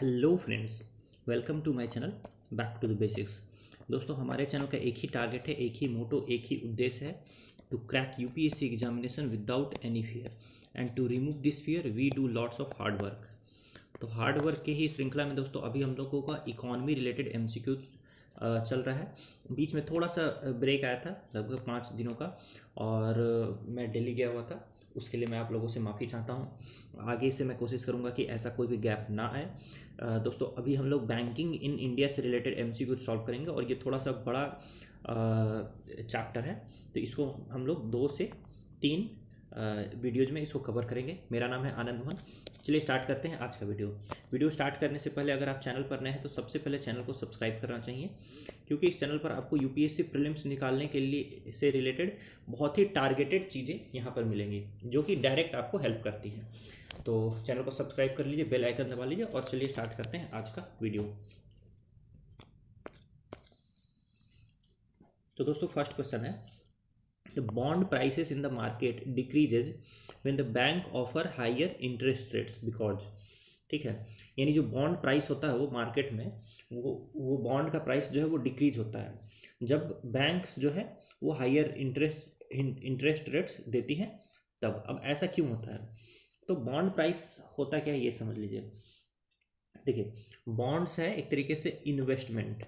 Hello friends, welcome to my channel back to the basics. दोस्तों, हमारे channel का एक ही टारगेट है, एक ही मोटो, एक ही उद्देश्य है, to crack UPSC examination without any fear and to remove this fear we do lots of hard work. तो हार्ड वर्क के ही श्रृंखला में दोस्तों अभी हम लोगों का इकॉनमी रिलेटेड एमसीक्यू चल रहा है। बीच में थोड़ा सा ब्रेक आया था, लगभग 5 दिनों का, और मैं दिल्ली गया हुआ था। उसके लिए मैं आप लोगों से माफ़ी चाहता हूँ। आगे से मैं कोशिश करूँगा कि ऐसा कोई भी गैप ना आए। दोस्तों, अभी हम लोग बैंकिंग इन इंडिया से रिलेटेड एमसीक्यू सॉल्व करेंगे और ये थोड़ा सा बड़ा चैप्टर है, तो इसको हम लोग 2 से 3 वीडियोज में इसको कवर करेंगे। मेरा नाम है आनंद मोहन। चलिए स्टार्ट करते हैं आज का वीडियो स्टार्ट करने से पहले अगर आप चैनल पर नए हैं तो सबसे पहले चैनल को सब्सक्राइब करना चाहिए, क्योंकि इस चैनल पर आपको यूपीएससी प्रीलिम्स निकालने के लिए से रिलेटेड बहुत ही टारगेटेड चीज़ें यहाँ पर मिलेंगी, जो कि डायरेक्ट आपको हेल्प करती हैं। तो चैनल को सब्सक्राइब कर लीजिए, बेल आइकन दबा लीजिए और चलिए स्टार्ट करते हैं आज का वीडियो। तो दोस्तों, फर्स्ट क्वेश्चन है, the bond prices in the market decreases when the bank offer higher interest rates because. ठीक है, यानी जो बॉन्ड प्राइस होता है वो मार्केट में, वो बॉन्ड का प्राइस जो है वो डिक्रीज होता है जब बैंक्स जो है वो हायर इंटरेस्ट रेट्स देती हैं तब। अब ऐसा क्यों होता है? तो बॉन्ड प्राइस होता क्या है ये समझ लीजिए। देखिए, बॉन्ड्स है एक तरीके से इन्वेस्टमेंट।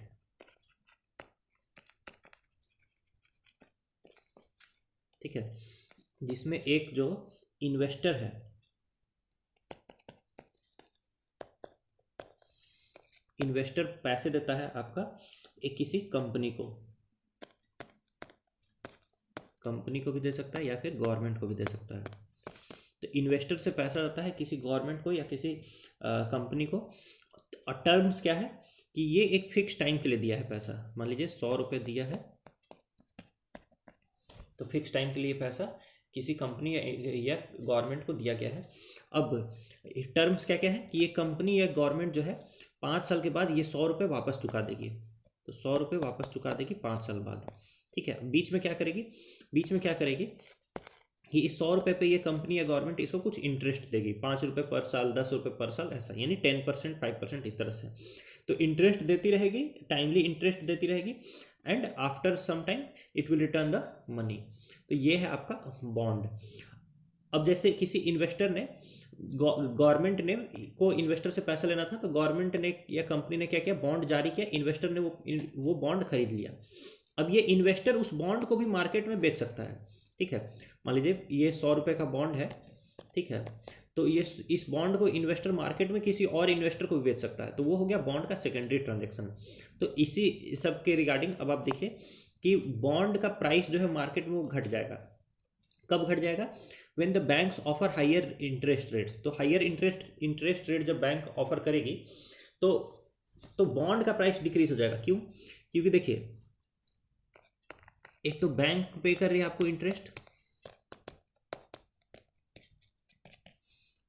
ठीक है, जिसमें एक जो इन्वेस्टर है, इन्वेस्टर पैसे देता है आपका एक किसी कंपनी को भी दे सकता है या फिर गवर्नमेंट को भी दे सकता है। तो इन्वेस्टर से पैसा आता है किसी गवर्नमेंट को या किसी कंपनी को। और टर्म्स क्या है कि ये एक फिक्स टाइम के लिए दिया है पैसा। मान लीजिए 100 रुपये दिया है, तो फिक्स टाइम के लिए पैसा किसी कंपनी या गवर्नमेंट को दिया गया है। अब टर्म्स क्या क्या है कि ये कंपनी या गवर्नमेंट जो है 5 साल के बाद ये 100 रुपये वापस चुका देगी। तो 100 रुपये वापस चुका देगी 5 साल बाद। ठीक है, बीच में क्या करेगी कि इस 100 रुपये पे ये कंपनी या गवर्नमेंट इसको कुछ इंटरेस्ट देगी, 5 रुपये पर साल, 10 रुपये पर साल, ऐसा, यानी 10%, 5%, इस तरह से। तो इंटरेस्ट देती रहेगी, टाइमली इंटरेस्ट देती रहेगी, and after some time it will return the money. तो ये है आपका बॉन्ड। अब जैसे किसी इन्वेस्टर ने, गवर्नमेंट ने को इन्वेस्टर से पैसा लेना था, तो गवर्नमेंट ने या कंपनी ने क्या किया, बॉन्ड जारी किया, इन्वेस्टर ने वो बॉन्ड खरीद लिया। अब ये इन्वेस्टर उस बॉन्ड को भी मार्केट में बेच सकता है। ठीक है, मान लीजिए ये 100 रुपये का बॉन्ड है। ठीक है, तो ये इस बॉन्ड को इन्वेस्टर मार्केट में किसी और इन्वेस्टर को भी बेच सकता है, तो वो हो गया बॉन्ड का सेकेंडरी ट्रांजेक्शन। तो इसी सब के रिगार्डिंग अब आप देखिए कि बॉन्ड का प्राइस जो है मार्केट में वो घट जाएगा। कब घट जाएगा? When the banks offer higher interest rates. तो हायर इंटरेस्ट रेट जब बैंक ऑफर करेगी तो बॉन्ड का प्राइस डिक्रीज हो जाएगा। क्यों? क्योंकि देखिए, एक तो बैंक पे कर रही है आपको इंटरेस्ट,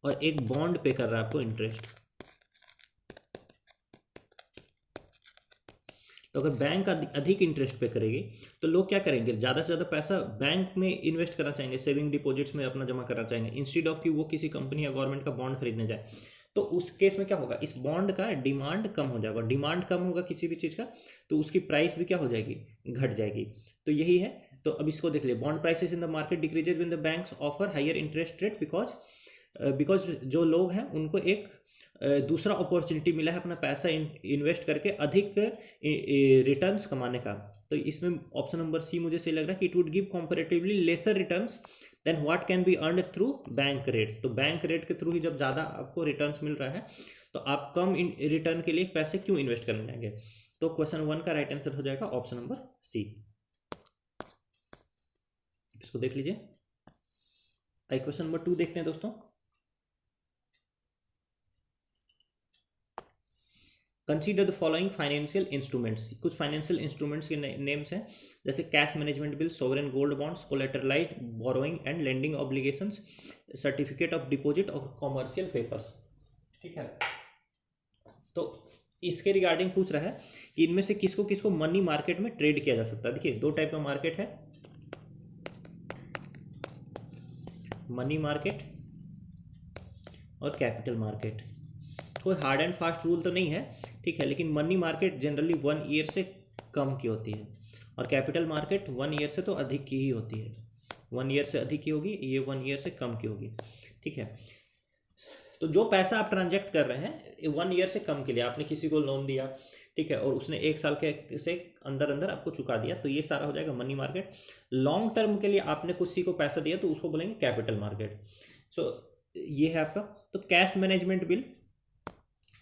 और एक बॉन्ड पे कर रहा है आपको इंटरेस्ट। तो अगर बैंक अधिक इंटरेस्ट पे करेगी तो लोग क्या करेंगे, ज़्यादा से ज़्यादा पैसा बैंक में इन्वेस्ट करना चाहेंगे, सेविंग डिपॉजिट्स में अपना जमा करना चाहेंगे, इंस्टेड ऑफ कि वो किसी कंपनी या गवर्नमेंट का बॉन्ड खरीदने जाए। तो उस केस में क्या होगा, इस बॉन्ड का डिमांड कम हो जाएगा। डिमांड कम होगा किसी भी चीज़ का, तो उसकी प्राइस भी क्या हो जाएगी, घट जाएगी। तो यही है। तो अब इसको देख लिया, bond prices in the market decreases when the banks offer higher interest rate because जो लोग हैं उनको एक दूसरा अपॉर्चुनिटी मिला है अपना पैसा इन्वेस्ट करके अधिक रिटर्न्स कमाने का। तो इसमें ऑप्शन नंबर सी मुझे सही लग रहा है कि it would give comparatively lesser returns than what can be earned through bank rates. तो बैंक रेट के थ्रू ही जब ज़्यादा आपको रिटर्न्स मिल रहा है तो आप कम रिटर्न के लिए पैसे क्यों इन्वेस्ट करने जाएंगे? तो क्वेश्चन 1 का राइट आंसर हो जाएगा ऑप्शन नंबर सी। इसको देख लीजिए। क्वेश्चन नंबर 2 देखते हैं दोस्तों। Consider the following financial instruments. कुछ फाइनेंशियल इंस्ट्रूमेंट्स के नेम्स हैं, जैसे cash management bill, sovereign gold bonds, collateralised borrowing and lending obligations, certificate of deposit और कॉमर्शियल पेपर्स। ठीक है, तो इसके रिगार्डिंग पूछ रहा है कि इनमें से किसको किसको मनी मार्केट में ट्रेड किया जा सकता है। देखिए, 2 टाइप का मार्केट है, मनी मार्केट और कैपिटल मार्केट। कोई हार्ड एंड फास्ट रूल तो नहीं है, ठीक है, लेकिन मनी मार्केट जनरली 1 ईयर से कम की होती है और कैपिटल मार्केट 1 ईयर से तो अधिक की ही होती है। 1 ईयर से अधिक की होगी, ये 1 ईयर से कम की होगी, ठीक है। तो जो पैसा आप ट्रांजैक्ट कर रहे हैं 1 ईयर से कम के लिए, आपने किसी को लोन दिया, ठीक है, और उसने 1 साल के से अंदर अंदर आपको चुका दिया, तो ये सारा हो जाएगा मनी मार्केट। लॉन्ग टर्म के लिए आपने किसी को पैसा दिया तो उसको बोलेंगे कैपिटल मार्केट। सो ये है आपका। तो कैश मैनेजमेंट बिल,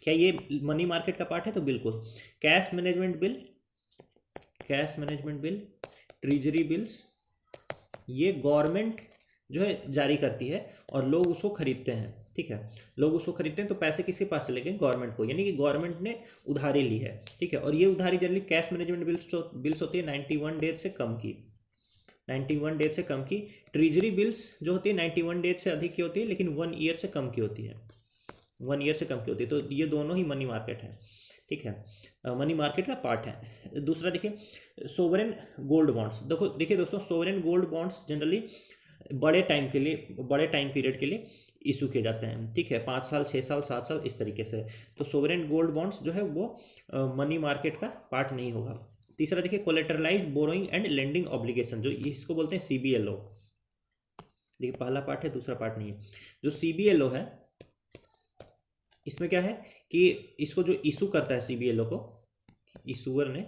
क्या ये मनी मार्केट का पार्ट है? तो बिल्कुल। Cash management bill, cash management bill, treasury bills, ये गवर्नमेंट जो है जारी करती है और लोग उसको खरीदते हैं, ठीक है। लोग उसको खरीदते हैं तो पैसे किसके पास चले गए? गवर्नमेंट को, यानी कि गवर्नमेंट ने उधारी ली है, ठीक है। और ये उधारी जनरली कैश मैनेजमेंट बिल्स होती है 91 डेज से कम की, 91 डेज से कम की। ट्रेजरी बिल्स जो होती है 91 डेज से अधिक की होती है, लेकिन 1 ईयर से कम की होती है, 1 ईयर से कम की होती है। तो ये दोनों ही मनी मार्केट है, ठीक है, मनी मार्केट का पार्ट है। दूसरा देखिए सोवरेन गोल्ड बॉन्ड्स। देखो देखिए दोस्तों, सोवरेन गोल्ड बॉन्ड्स जनरली बड़े टाइम के लिए, बड़े टाइम पीरियड के लिए इशू किए जाते हैं, ठीक है, 5 साल, 6 साल, 7 साल, इस तरीके से। तो सोवरेन गोल्ड बॉन्ड्स जो है वो मनी मार्केट का पार्ट नहीं होगा। तीसरा देखिए कोलेटरलाइज्ड बोरोइंग एंड लेंडिंग ऑब्लिगेशन, जो इसको बोलते हैं CBLO। देखिए पहला पार्ट है, दूसरा पार्ट नहीं है। जो CBLO है इसमें क्या है कि इसको जो इशू करता है CBLO को, इशूअर ने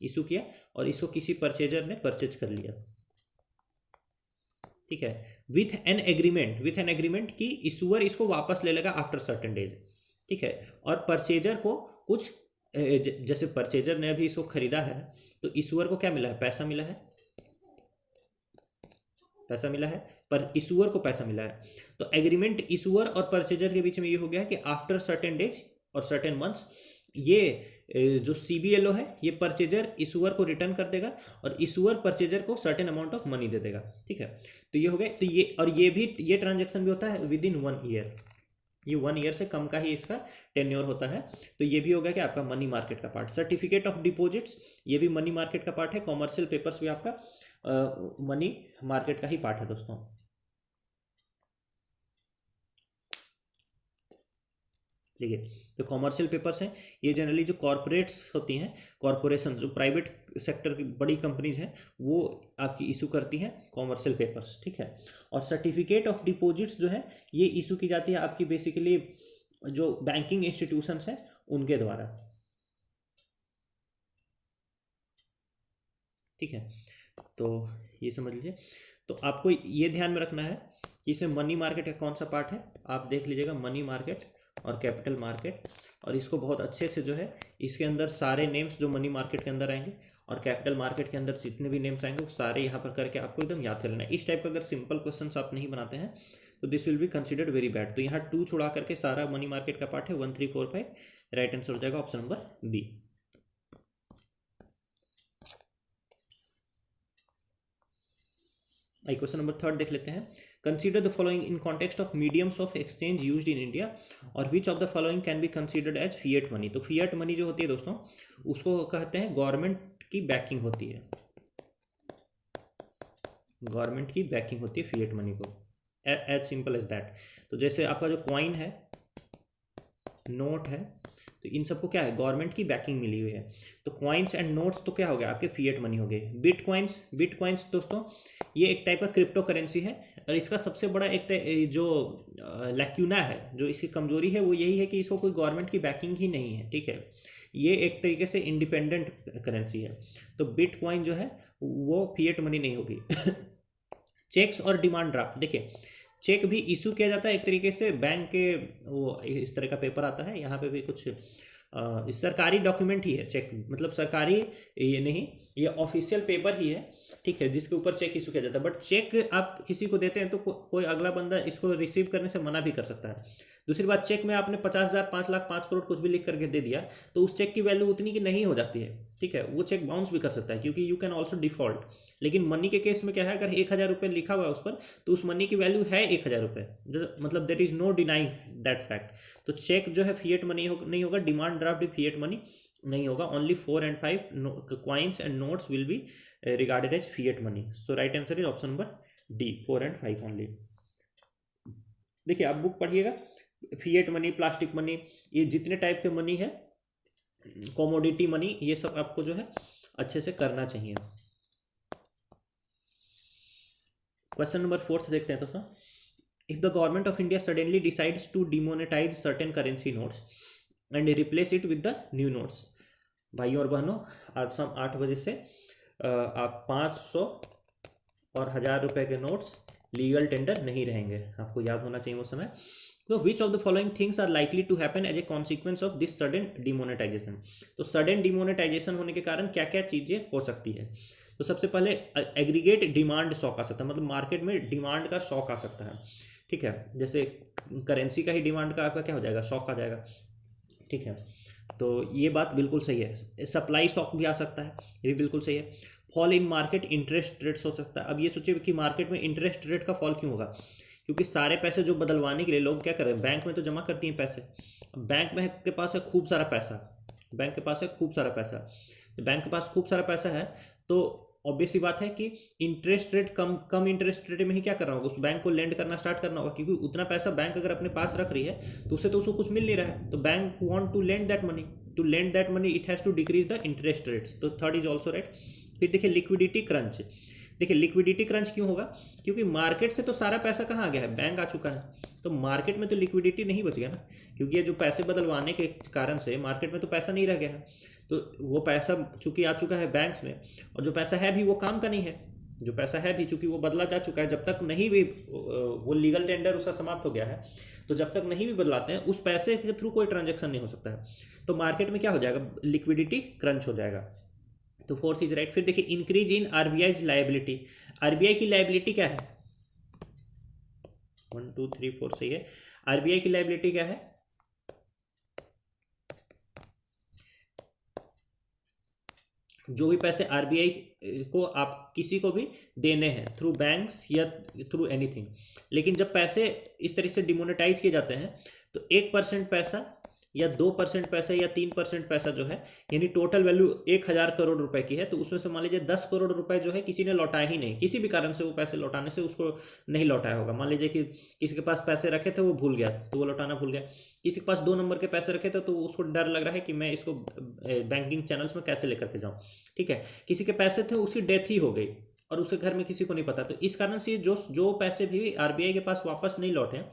इशू किया और इसको किसी परचेजर ने परचेज कर लिया, ठीक है, विथ एन एग्रीमेंट कि इशूअर इसको वापस ले लेगा आफ्टर सर्टेन डेज, ठीक है। और परचेजर को कुछ जैसे परचेजर ने अभी इसको खरीदा है तो इशूअर को क्या मिला है? पैसा मिला है, पैसा मिला है, पर इशूअर को पैसा मिला है। तो एग्रीमेंट इशूअर और परचेजर के बीच में ये हो गया है कि आफ्टर सर्टेन डेज और सर्टेन मंथ्स ये जो CBLO है ये परचेजर इशूअर को रिटर्न कर देगा और इशूअर परचेजर को सर्टेन अमाउंट ऑफ मनी दे देगा, ठीक है। तो ये हो गया। तो ये और ये ट्रांजेक्शन भी होता है विद इन 1 ईयर, ये 1 ईयर से कम का ही इसका टेन्योर होता है। तो ये भी हो गया कि आपका मनी मार्केट का पार्ट। सर्टिफिकेट ऑफ डिपॉजिट्स, ये भी मनी मार्केट का पार्ट है। कॉमर्शियल पेपर्स भी आपका मनी मार्केट का ही पार्ट है दोस्तों। देखिए तो कॉमर्शियल पेपर्स हैं, ये जनरली जो कॉरपोरेट्स होती हैं, कॉरपोरेशन जो प्राइवेट सेक्टर की बड़ी कंपनीज हैं वो आपकी इशू करती हैं कॉमर्शियल पेपर्स, ठीक है। और सर्टिफिकेट ऑफ डिपॉजिट्स जो है ये इशू की जाती है आपकी बेसिकली जो बैंकिंग इंस्टीट्यूशंस हैं उनके द्वारा, ठीक है। तो ये समझ लीजिए। तो आपको ये ध्यान में रखना है कि इसे मनी मार्केट का कौन सा पार्ट है, आप देख लीजिएगा मनी मार्केट और कैपिटल मार्केट, और इसको बहुत अच्छे से जो है इसके अंदर सारे नेम्स जो मनी मार्केट के अंदर आएंगे और कैपिटल मार्केट के अंदर जितने भी नेम्स आएंगे वो सारे यहाँ पर करके आपको एकदम याद कर लेना है। इस टाइप का अगर सिंपल क्वेश्चंस आप नहीं बनाते हैं तो this will be considered very bad. तो यहाँ 2 छुड़ा करके सारा मनी मार्केट का पार्ट है 1 3 4 5, राइट आंसर हो जाएगा option number B. Question number 3 देख लेते हैं। Consider the following in context of mediums of exchange used in India और which of the following can be considered as fiat money. तो fiat money जो होती है दोस्तों उसको कहते हैं गवर्नमेंट की बैकिंग होती है, गवर्नमेंट की बैकिंग होती है फिएट मनी को, एज सिंपल एज दैट। तो जैसे आपका जो कॉइन है, नोट है, तो इन सबको क्या है? गवर्नमेंट की बैकिंग मिली हुई है। तो कॉइन्स एंड नोट्स तो क्या हो गया? आपके फिएट मनी हो गए। बिटकॉइंस दोस्तों ये एक टाइप का क्रिप्टो करेंसी है और इसका सबसे बड़ा एक जो लैक्यूना है, जो इसकी कमजोरी है वो यही है कि इसको कोई गवर्नमेंट की बैकिंग ही नहीं है, ठीक है। ये एक तरीके से इंडिपेंडेंट करेंसी है। तो बिटकॉइन जो है वो फिएट मनी नहीं होगी। चेक्स और डिमांड ड्राफ्ट, देखिए चेक भी इशू किया जाता है एक तरीके से बैंक के, वो इस तरह का पेपर आता है, यहाँ पे भी कुछ सरकारी डॉक्यूमेंट ही है चेक, मतलब सरकारी ये नहीं, ये ऑफिशियल पेपर ही है, ठीक है, जिसके ऊपर चेक इशू किया जाता है। बट चेक आप किसी को देते हैं तो कोई अगला बंदा इसको रिसीव करने से मना भी कर सकता है। दूसरी बात, चेक में आपने 50,000, 5 लाख, 5 करोड़ कुछ भी लिख करके दे दिया तो उस चेक की वैल्यू उतनी की नहीं हो जाती है, ठीक है, वो चेक बाउंस भी कर सकता है क्योंकि यू कैन ऑल्सो डिफॉल्ट। लेकिन मनी के केस में क्या है, अगर 1,000 रुपये लिखा हुआ है उस पर तो उस मनी की वैल्यू है 1,000 रुपये, मतलब there is no denying that fact. तो चेक जो है फिएट मनी नहीं होगा, डिमांड ड्राफ्ट भी फिएट मनी नहीं होगा। Only 4 and 5 coins and notes will be regarded as fiat money. So right answer is option number D, 4 and 5 only. देखिए आप बुक पढ़िएगा, फिएट मनी, प्लास्टिक मनी, ये जितने टाइप के मनी है, कॉमोडिटी मनी, ये सब आपको जो है अच्छे से करना चाहिए। क्वेश्चन नंबर 4 देखते हैं दोस्तों। If the government of India suddenly decides to demonetise certain currency notes and replace it with the new notes. भाइयों और बहनों, आज शाम 8 बजे से आप 500 और 1000 रुपए के नोट्स लीगल टेंडर नहीं रहेंगे, आपको याद होना चाहिए वो समय। तो which of the following things are likely to happen as a consequence of this sudden demonetisation. तो सडन डिमोनेटाइजेशन होने के कारण क्या क्या चीजें हो सकती है। तो सबसे पहले एग्रीगेट डिमांड शॉक आ सकता है, मतलब मार्केट में डिमांड का शॉक आ सकता है, ठीक है। जैसे करेंसी का ही डिमांड का आपका क्या हो जाएगा, शॉक आ जाएगा, ठीक है। तो ये बात बिल्कुल सही है। सप्लाई शॉक भी आ सकता है, ये भी बिल्कुल सही है। Fall in market interest rates हो सकता है। अब ये सोचिए कि मार्केट में इंटरेस्ट रेट का फॉल क्यों होगा, क्योंकि सारे पैसे जो बदलवाने के लिए लोग क्या करें, बैंक में तो जमा करती हैं पैसे। बैंक में के पास है खूब सारा पैसा, बैंक के पास है खूब सारा पैसा, बैंक के पास खूब सारा पैसा है, तो ऑब्वियस सी बात है कि इंटरेस्ट रेट कम इंटरेस्ट रेट में ही क्या करना होगा, उस बैंक को लेंड करना स्टार्ट करना होगा, क्योंकि उतना पैसा बैंक अगर अपने पास रख रही है तो उससे तो उसको कुछ मिल नहीं रहा है, तो bank want to lend that money, to lend that money it has to decrease the interest rates. तो थर्ड इज ऑल्सो राइट। फिर देखिए लिक्विडिटी क्रंच। देखिए लिक्विडिटी क्रंच क्यों होगा, क्योंकि मार्केट से तो सारा पैसा कहाँ आ गया है, बैंक आ चुका है, तो मार्केट में तो लिक्विडिटी नहीं बच गया ना, क्योंकि ये जो पैसे बदलवाने के कारण से मार्केट में तो पैसा नहीं रह गया है, तो वो पैसा चूंकि आ चुका है बैंक्स में, और जो पैसा है भी वो काम का नहीं है, जो पैसा है भी चूंकि वो बदला जा चुका है, जब तक नहीं भी वो लीगल टेंडर उसका समाप्त हो गया है, तो जब तक नहीं भी बदलाते हैं उस पैसे के थ्रू कोई ट्रांजेक्शन नहीं हो सकता है, तो मार्केट में क्या हो जाएगा, लिक्विडिटी क्रंच हो जाएगा। तो फोर्थ इज राइट। फिर देखिए increase in RBI liability. RBI की लायबिलिटी क्या है, 1 2 3 4 सही है। आरबीआई की लायबिलिटी क्या है, जो भी पैसे आरबीआई को आप किसी को भी देने हैं थ्रू बैंक्स या थ्रू एनीथिंग, लेकिन जब पैसे इस तरह से डिमोनेटाइज किए जाते हैं तो 1% पैसा या 2% पैसा या 3% पैसा जो है, यानी टोटल वैल्यू 1000 करोड़ रुपए की है, तो उसमें से मान लीजिए 10 करोड़ रुपए जो है किसी ने लौटाया ही नहीं, किसी भी कारण से वो पैसे लौटाने से उसको नहीं लौटाया होगा। मान लीजिए कि किसी के पास पैसे रखे थे वो भूल गया, तो वो लौटाना भूल गया। किसी के पास 2 नंबर के पैसे रखे थे तो उसको डर लग रहा है कि मैं इसको बैंकिंग चैनल्स में कैसे लेकर के जाऊँ, ठीक है। किसी के पैसे थे उसकी डेथ ही हो गई और उसके घर में किसी को नहीं पता, तो इस कारण से जो जो पैसे भी आरबीआई के पास वापस नहीं लौटे,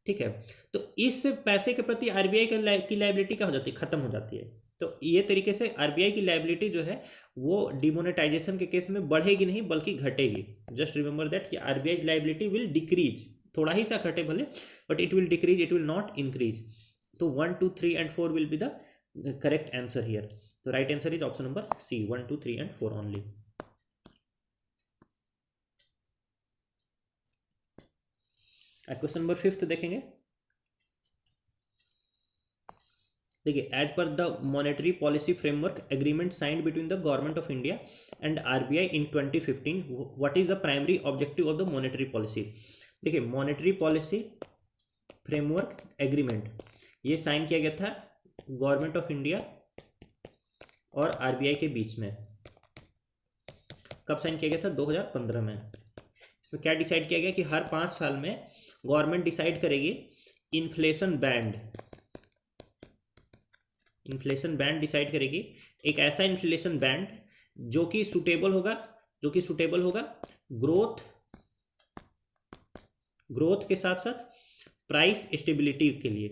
ठीक है, तो इस पैसे के प्रति आरबीआई की लायबिलिटी क्या हो जाती है, खत्म हो जाती है। तो ये तरीके से आरबीआई की लायबिलिटी जो है वो डिमोनेटाइजेशन के केस में बढ़ेगी नहीं बल्कि घटेगी। जस्ट रिमेंबर दैट कि आरबीआई लायबिलिटी विल डिक्रीज, थोड़ा ही सा घटे भले, but it will decrease, it will not increase. तो 1 2 3 and 4 will be the correct answer here. तो right answer is option number C, 1 2 3 and 4 only. Question number 5 देखेंगे। देखिए as per the monetary policy framework agreement signed between the government of India and RBI in 2015, what is the primary objective of the monetary policy. देखिए monetary policy framework agreement ये sign किया गया था government of India और RBI के बीच में। कब sign किया गया था, 2015 में। इसमें क्या डिसाइड किया गया कि हर 5 साल में गवर्नमेंट डिसाइड करेगी inflation band, inflation band decide करेगी, एक ऐसा इन्फ्लेशन बैंड जो कि सुटेबल होगा, जो कि सुटेबल होगा ग्रोथ के साथ साथ प्राइस स्टेबिलिटी के लिए,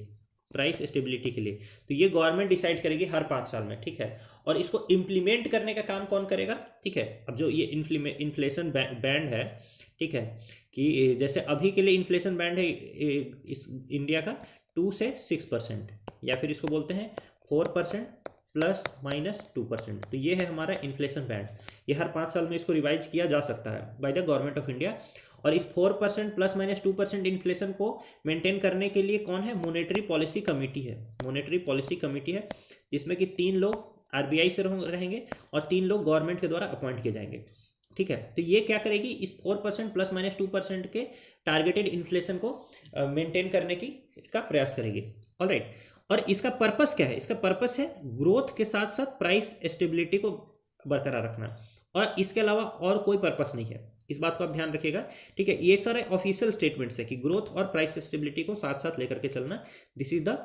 प्राइस स्टेबिलिटी के लिए। तो ये गवर्नमेंट डिसाइड करेगी हर 5 साल में, ठीक है। और इसको इम्प्लीमेंट करने का काम कौन करेगा, ठीक है। अब जो ये इन्फ्लेशन बैंड है, ठीक है, कि जैसे अभी के लिए इन्फ्लेशन बैंड है इस इंडिया का 2 से 6%, या फिर इसको बोलते हैं 4% ±2%। तो ये है हमारा इन्फ्लेशन बैंड। ये हर 5 साल में इसको रिवाइज किया जा सकता है by the government of India. और इस 4% ±2% इन्फ्लेशन को मेंटेन करने के लिए कौन है, मॉनेटरी पॉलिसी कमेटी है। मॉनेटरी पॉलिसी कमेटी है जिसमें कि 3 लोग आरबीआई से रहेंगे और 3 लोग गवर्नमेंट के द्वारा अपॉइंट किए जाएंगे, ठीक है। तो ये क्या करेगी, इस 4% ±2% के टारगेटेड इन्फ्लेशन को मेंटेन करने का प्रयास करेगी। ऑलराइट, और इसका पर्पस क्या है, इसका पर्पस है ग्रोथ के साथ साथ प्राइस स्टेबिलिटी को बरकरार रखना, और इसके अलावा और कोई पर्पस नहीं है। इस बात को आप ध्यान रखिएगा, ठीक है। ये सारे ऑफिशियल स्टेटमेंट्स है कि ग्रोथ और प्राइस स्टेबिलिटी को साथ साथ लेकर के चलना, this is the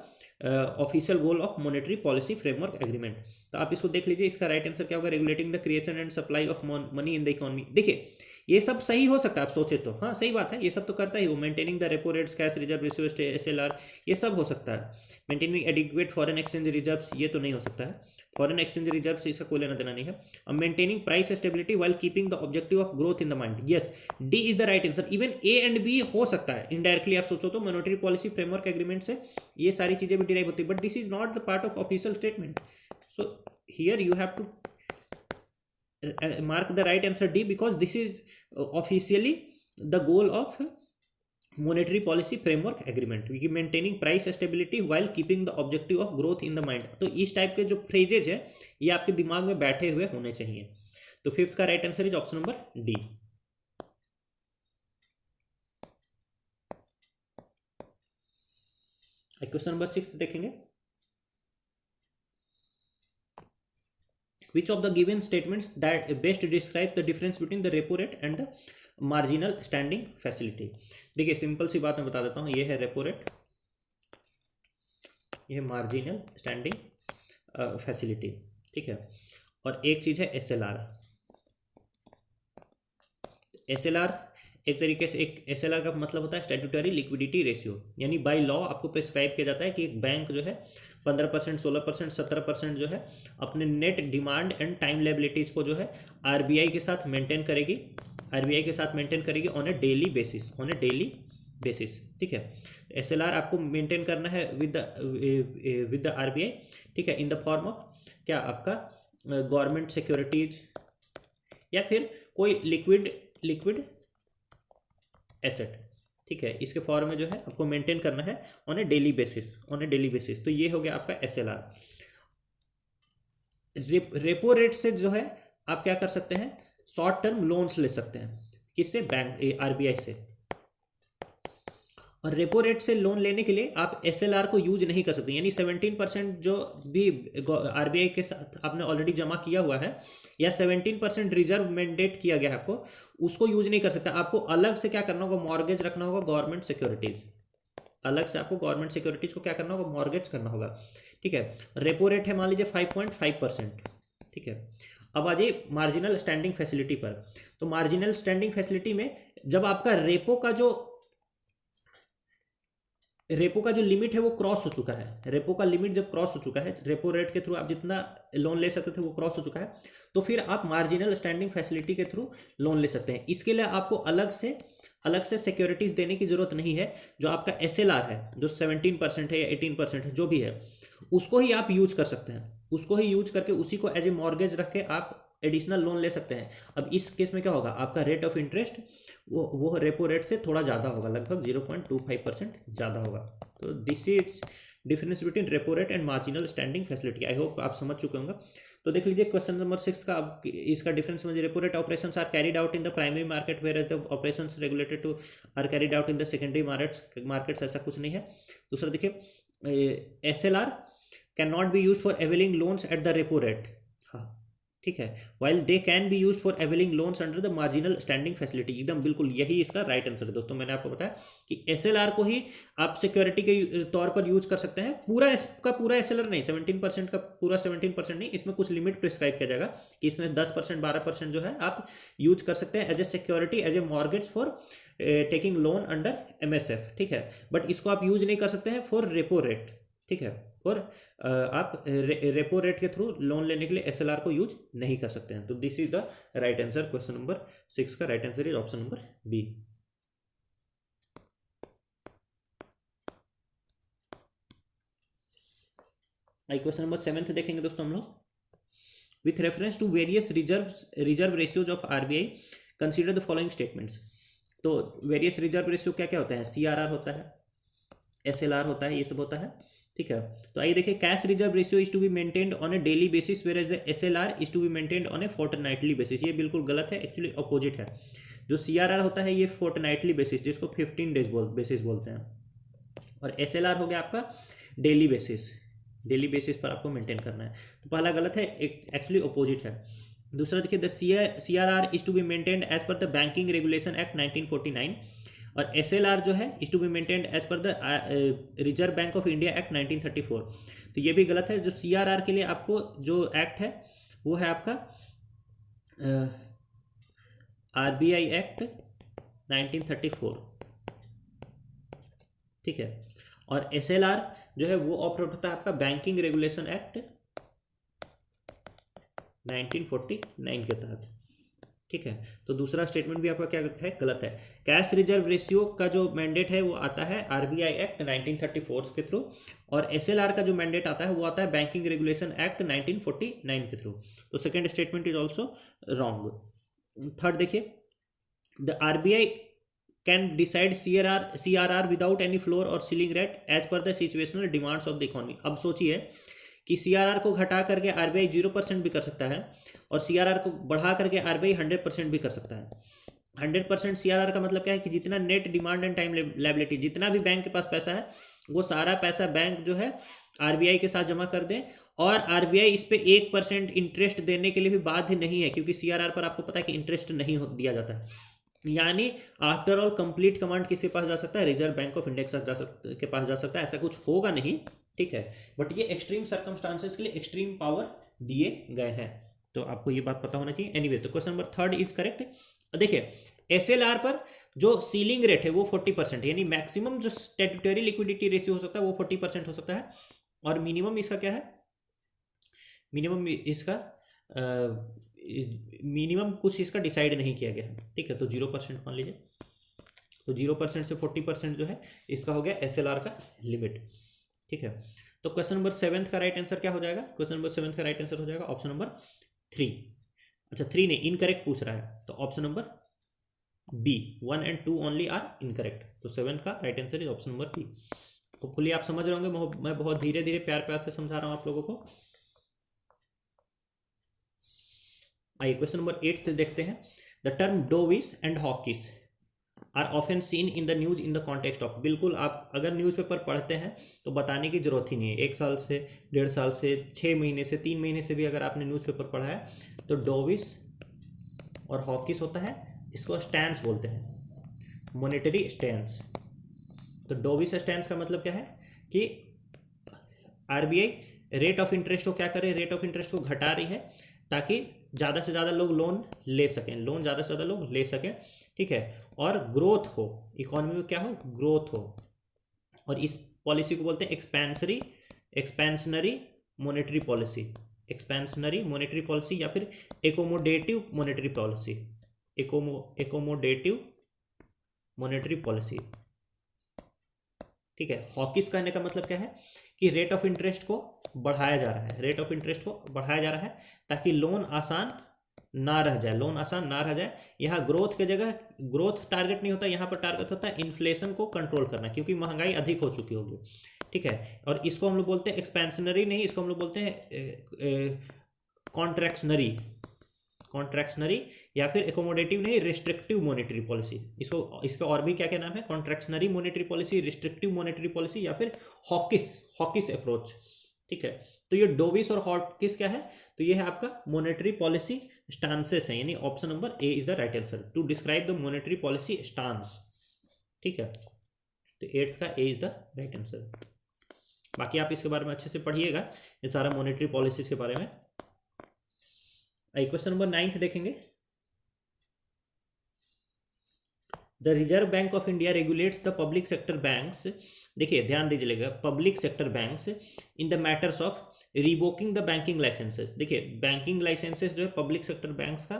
official goal of monetary policy framework agreement. तो आप इसको देख लीजिए, इसका राइट आंसर क्या होगा, regulating the creation and supply of money in the economy. देखिए ये सब सही हो सकता है, आप सोचे तो हाँ सही बात है, ये सब तो करता ही वो, maintaining the repo rates, cash reserve ratio, SLR, ये सब हो सकता है। Maintaining adequate foreign exchange reserves, ये तो नहीं हो सकता है, फॉरेन एक्सचेंज रिजर्व्स इसका कोई लेना देना नहीं है। अब maintaining price stability while keeping the objective of growth in the mind, yes D is the right answer. Even A and B हो सकता है इनडायरेक्टली, आप सोचो तो मॉनेटरी पॉलिसी फ्रेमवर्क एग्रीमेंट से ये सारी चीजें भी डिराइव होती है, but this is not the part of official statement. So here you have to mark the right answer D, because this is officially the goal of monetary policy framework agreement, maintaining price stability while keeping the objective of growth in the mind। तो इस type के जो phrases है ये आपके दिमाग में बैठे हुए होने चाहिए। तो फिफ्थ का right answer is option number D. Question number 6 देखेंगे, which of the given statements that best describes the difference between the repo rate and the marginal standing facility। देखिए सिंपल सी बात मैं बता देता हूँ, ये है रेपो रेट, ये है मार्जिनल स्टैंडिंग फैसिलिटी, ठीक है। और एक चीज है एसएलआर। एसएलआर एक तरीके से, एक एसएलआर का मतलब होता है स्टैट्यूटरी लिक्विडिटी रेशियो, यानी बाय लॉ आपको प्रिस्क्राइब किया जाता है कि एक बैंक जो है 15%, 16%, 17% जो है अपने net demand and time liabilities को जो है आरबीआई के साथ मेंटेन करेगी, आरबीआई के साथ मेंटेन करेगी on a daily basis, on a daily basis, ठीक है। एसएलआर आपको मेंटेन करना है विद द आरबीआई, ठीक है, इन द फॉर्म ऑफ क्या, आपका गवर्नमेंट सिक्योरिटीज या फिर कोई लिक्विड एसेट, ठीक है, इसके फॉर्म में जो है आपको मेंटेन करना है on a daily basis, on a daily basis. तो ये हो गया आपका एसएलआर। रेपो रेट से जो है आप क्या कर सकते हैं, शॉर्ट टर्म लोन्स ले सकते हैं, किससे, बैंक आरबीआई से। और रेपो रेट से लोन लेने के लिए आप एसएलआर को यूज नहीं कर सकते, यानी 17% जो भी आरबीआई के साथ आपने ऑलरेडी जमा किया हुआ है या 17% रिजर्व मैंडेट किया गया है आपको, उसको यूज नहीं कर सकते। आपको अलग से क्या करना होगा, मॉर्गेज रखना होगा, गवर्नमेंट सिक्योरिटीज, अलग से आपको गवर्नमेंट सिक्योरिटीज को क्या करना होगा, मॉर्गेज करना होगा, ठीक है। रेपो रेट है मान लीजिए 5.5%, ठीक है। अब आ जाइए मार्जिनल स्टैंडिंग फैसिलिटी पर। तो मार्जिनल स्टैंडिंग फैसिलिटी में जब आपका रेपो का जो लिमिट है वो क्रॉस हो चुका है, रेपो का लिमिट जब क्रॉस हो चुका है, रेपो रेट के थ्रू आप जितना लोन ले सकते थे वो क्रॉस हो चुका है, तो फिर आप मार्जिनल स्टैंडिंग फैसिलिटी के थ्रू लोन ले सकते हैं। इसके लिए आपको अलग से सिक्योरिटीज देने की जरूरत नहीं है। जो आपका एसएलआर है, जो 17% है या 18% है, जो भी है, उसको ही आप यूज कर सकते हैं, उसको ही यूज करके उसी को एज ए मॉर्गेज रख के आप एडिशनल लोन ले सकते हैं। अब इस केस में क्या होगा, आपका रेट ऑफ इंटरेस्ट वो रेपो रेट से थोड़ा ज़्यादा होगा, लगभग 0.25% ज़्यादा होगा। तो this is difference between repo rate and marginal standing facility. I hope आप समझ चुके होंगे। तो देख लीजिए क्वेश्चन नंबर 6 का, अब इसका डिफरेंस समझिए। Repo rate operations are carried out in the primary market whereas the operations regulated to are carried out in the secondary markets, ऐसा कुछ नहीं है। दूसरा देखिए, SLR can not be use for availing loans at the repo rate, हाँ ठीक है, while they can be use for availing loans under the marginal standing facility. एकदम बिल्कुल यही इसका राइट आंसर है दोस्तों। मैंने आपको बताया कि एसएलआर को ही आप सिक्योरिटी के तौर पर यूज कर सकते हैं, पूरा एसएलआर नहीं, 17% का पूरा 17% नहीं, इसमें कुछ लिमिट प्रिस्क्राइब किया जाएगा कि इसमें 10% 12% जो है आप यूज कर सकते हैं as a security, as a mortgage for taking loan under MSF, ठीक है। बट इसको आप यूज नहीं कर सकते हैं फॉर रेपो रेट, ठीक है, और आप रेपो रेट के थ्रू लोन लेने के लिए एसएलआर को यूज नहीं कर सकते हैं। तो this is the right answer. Question number 6 का right answer is option number B. Question number 7 देखेंगे दोस्तों हम लोग। With reference to various reserve ratios of RBI consider the following statements. तो वेरियस रिजर्व रेशियो क्या क्या होता है, सीआरआर होता है, एसएलआर होता है, ये सब होता है, ठीक है। तो आइए देखिए, cash reserve ratio is to be maintained on a daily basis whereas the SLR is to be maintained on a fortnightly basis. ये बिल्कुल गलत है, एक्चुअली अपोजिट है। जो सीआरआर होता है ये फोर्टनाइटली बेसिस, जिसको 15 डेज बेसिस बोलते हैं, और एसएलआर हो गया आपका डेली बेसिस, डेली बेसिस पर आपको मेंटेन करना है। तो पहला गलत है, एक्चुअली अपोजिट है। दूसरा देखिए, the CRR is to be maintained as per the banking regulation act 1949, और SLR जो है is to be maintained as per the reserve bank of India act 1934। तो ये भी गलत है। जो CRR के लिए आपको जो एक्ट है वो है आपका RBI एक्ट 1934, ठीक है। और SLR जो है वो ऑपरेट होता है आपका बैंकिंग रेगुलेशन एक्ट 1949 के तहत, ठीक है। तो दूसरा स्टेटमेंट भी आपका क्या है, गलत है। कैश रिजर्व रेशियो का जो मैंडेट है वो आता है RBI एक्ट 1934 के थ्रू, और SLR का जो मैंडेट आता है वो आता है बैंकिंग रेगुलेशन एक्ट 1949 के थ्रू। तो second statement is also wrong. Third देखिए, the RBI can decide CRR without any floor और ceiling rate as per the situational demands of the economy. अब सोचिए कि CRR को घटा करके RBI 0% भी कर सकता है, और CRR को बढ़ा करके RBI 100% भी कर सकता है। 100% CRR का मतलब क्या है कि जितना net demand and time liability, जितना भी बैंक के पास पैसा है वो सारा पैसा बैंक जो है RBI के साथ जमा कर दे, और RBI इस पे 1% इंटरेस्ट देने के लिए भी बाध्य नहीं है, क्योंकि CRR पर आपको पता है कि इंटरेस्ट नहीं दिया जाता है। यानी आफ्टर ऑल कंप्लीट कमांड किसके पास जा सकता है, रिजर्व बैंक ऑफ इंडिया के पास जा सकता है। ऐसा कुछ होगा नहीं, ठीक है, बट ये एक्सट्रीम सर्कमस्टांसेस के लिए एक्सट्रीम पावर दिए गए हैं, तो आपको ये बात पता होना चाहिए। एनीवे, तो question number third is correct. देखिए, SLR पर जो सीलिंग रेट है वो 40%, यानी मैक्सिमम जो स्टैट्यूटरी लिक्विडिटी रेशियो हो सकता है वो 40% हो सकता है, और मिनिमम इसका क्या है, मिनिमम इसका मिनिमम कुछ इसका डिसाइड नहीं किया गया है, ठीक है। तो 0% मान लीजिए, तो 0% से 40% जो है इसका हो गया SLR का लिमिट, ठीक है। तो क्वेश्चन नंबर 7 का राइट आंसर क्या हो जाएगा, क्वेश्चन नंबर 7 का राइट आंसर हो जाएगा ऑप्शन नंबर 3। अच्छा, 3 नहीं, इनकरेक्ट पूछ रहा है, तो option number B, 1 and 2 only are incorrect. तो 7 का right answer is option number B। Hopefully आप समझ रहे होंगे, मैं बहुत धीरे धीरे प्यार प्यार से समझा रहा हूँ आप लोगों को। आइए क्वेश्चन नंबर 8 से देखते हैं। The term dovish and hawkish are often seen in the news in the context of. बिल्कुल, आप अगर न्यूज़पेपर पढ़ते हैं तो बताने की जरूरत ही नहीं है। 1 साल से, 1.5 साल से, 6 महीने से, 3 महीने से भी अगर आपने न्यूज़पेपर पढ़ा है तो डोविस और हॉकिस होता है, इसको स्टैंस बोलते हैं, मॉनेटरी स्टैंस। तो डोविस स्टैंस का मतलब क्या है कि RBI रेट ऑफ इंटरेस्ट को क्या करे, रेट ऑफ इंटरेस्ट को घटा रही है ताकि ज़्यादा से ज़्यादा लोग लोन ले सकें, लोन ज़्यादा से ज़्यादा लोग ले सकें, ठीक है, और ग्रोथ हो, इकोनॉमी में क्या हो, ग्रोथ हो। और इस पॉलिसी को बोलते हैं expansionary monetary policy, expansionary monetary policy, या फिर accommodative monetary policy, accommodative monetary policy, ठीक है। हॉकिस कहने का मतलब क्या है कि रेट ऑफ इंटरेस्ट को बढ़ाया जा रहा है, रेट ऑफ इंटरेस्ट को बढ़ाया जा रहा है ताकि लोन आसान ना रह जाए, लोन आसान ना रह जाए। यहाँ ग्रोथ की जगह ग्रोथ टारगेट नहीं होता, यहाँ पर टारगेट होता है इन्फ्लेशन को कंट्रोल करना, क्योंकि महंगाई अधिक हो चुकी होगी, ठीक है। और इसको हम लोग बोलते हैं एक्सपेंशनरी नहीं, इसको हम लोग बोलते हैं कॉन्ट्रैक्शनरी, या फिर एकोमोडेटिव नहीं, रिस्ट्रिक्टिव मॉनेटरी पॉलिसी। इसका और भी क्या क्या नाम है, contractionary monetary policy, restrictive monetary policy, या फिर हॉकिस अप्रोच, ठीक है। तो ये डोविस और हॉकिस क्या है, तो ये है आपका मॉनेटरी पॉलिसी स्टांसेस है, यानी option number A is the right answer to describe the monetary policy stance, ठीक है। तो 8 का A is the right answer. बाकी आप इसके बारे में अच्छे से पढ़िएगा, ये सारा मॉनेटरी पॉलिसीज के बारे में। क्वेश्चन नंबर 9 देखेंगे। The reserve bank of India regulates the public sector banks, देखिए ध्यान दीजिएगा, public sector banks in the matters of revoking the banking licences. देखिए, बैंकिंग लाइसेंसेस जो है पब्लिक सेक्टर बैंक्स का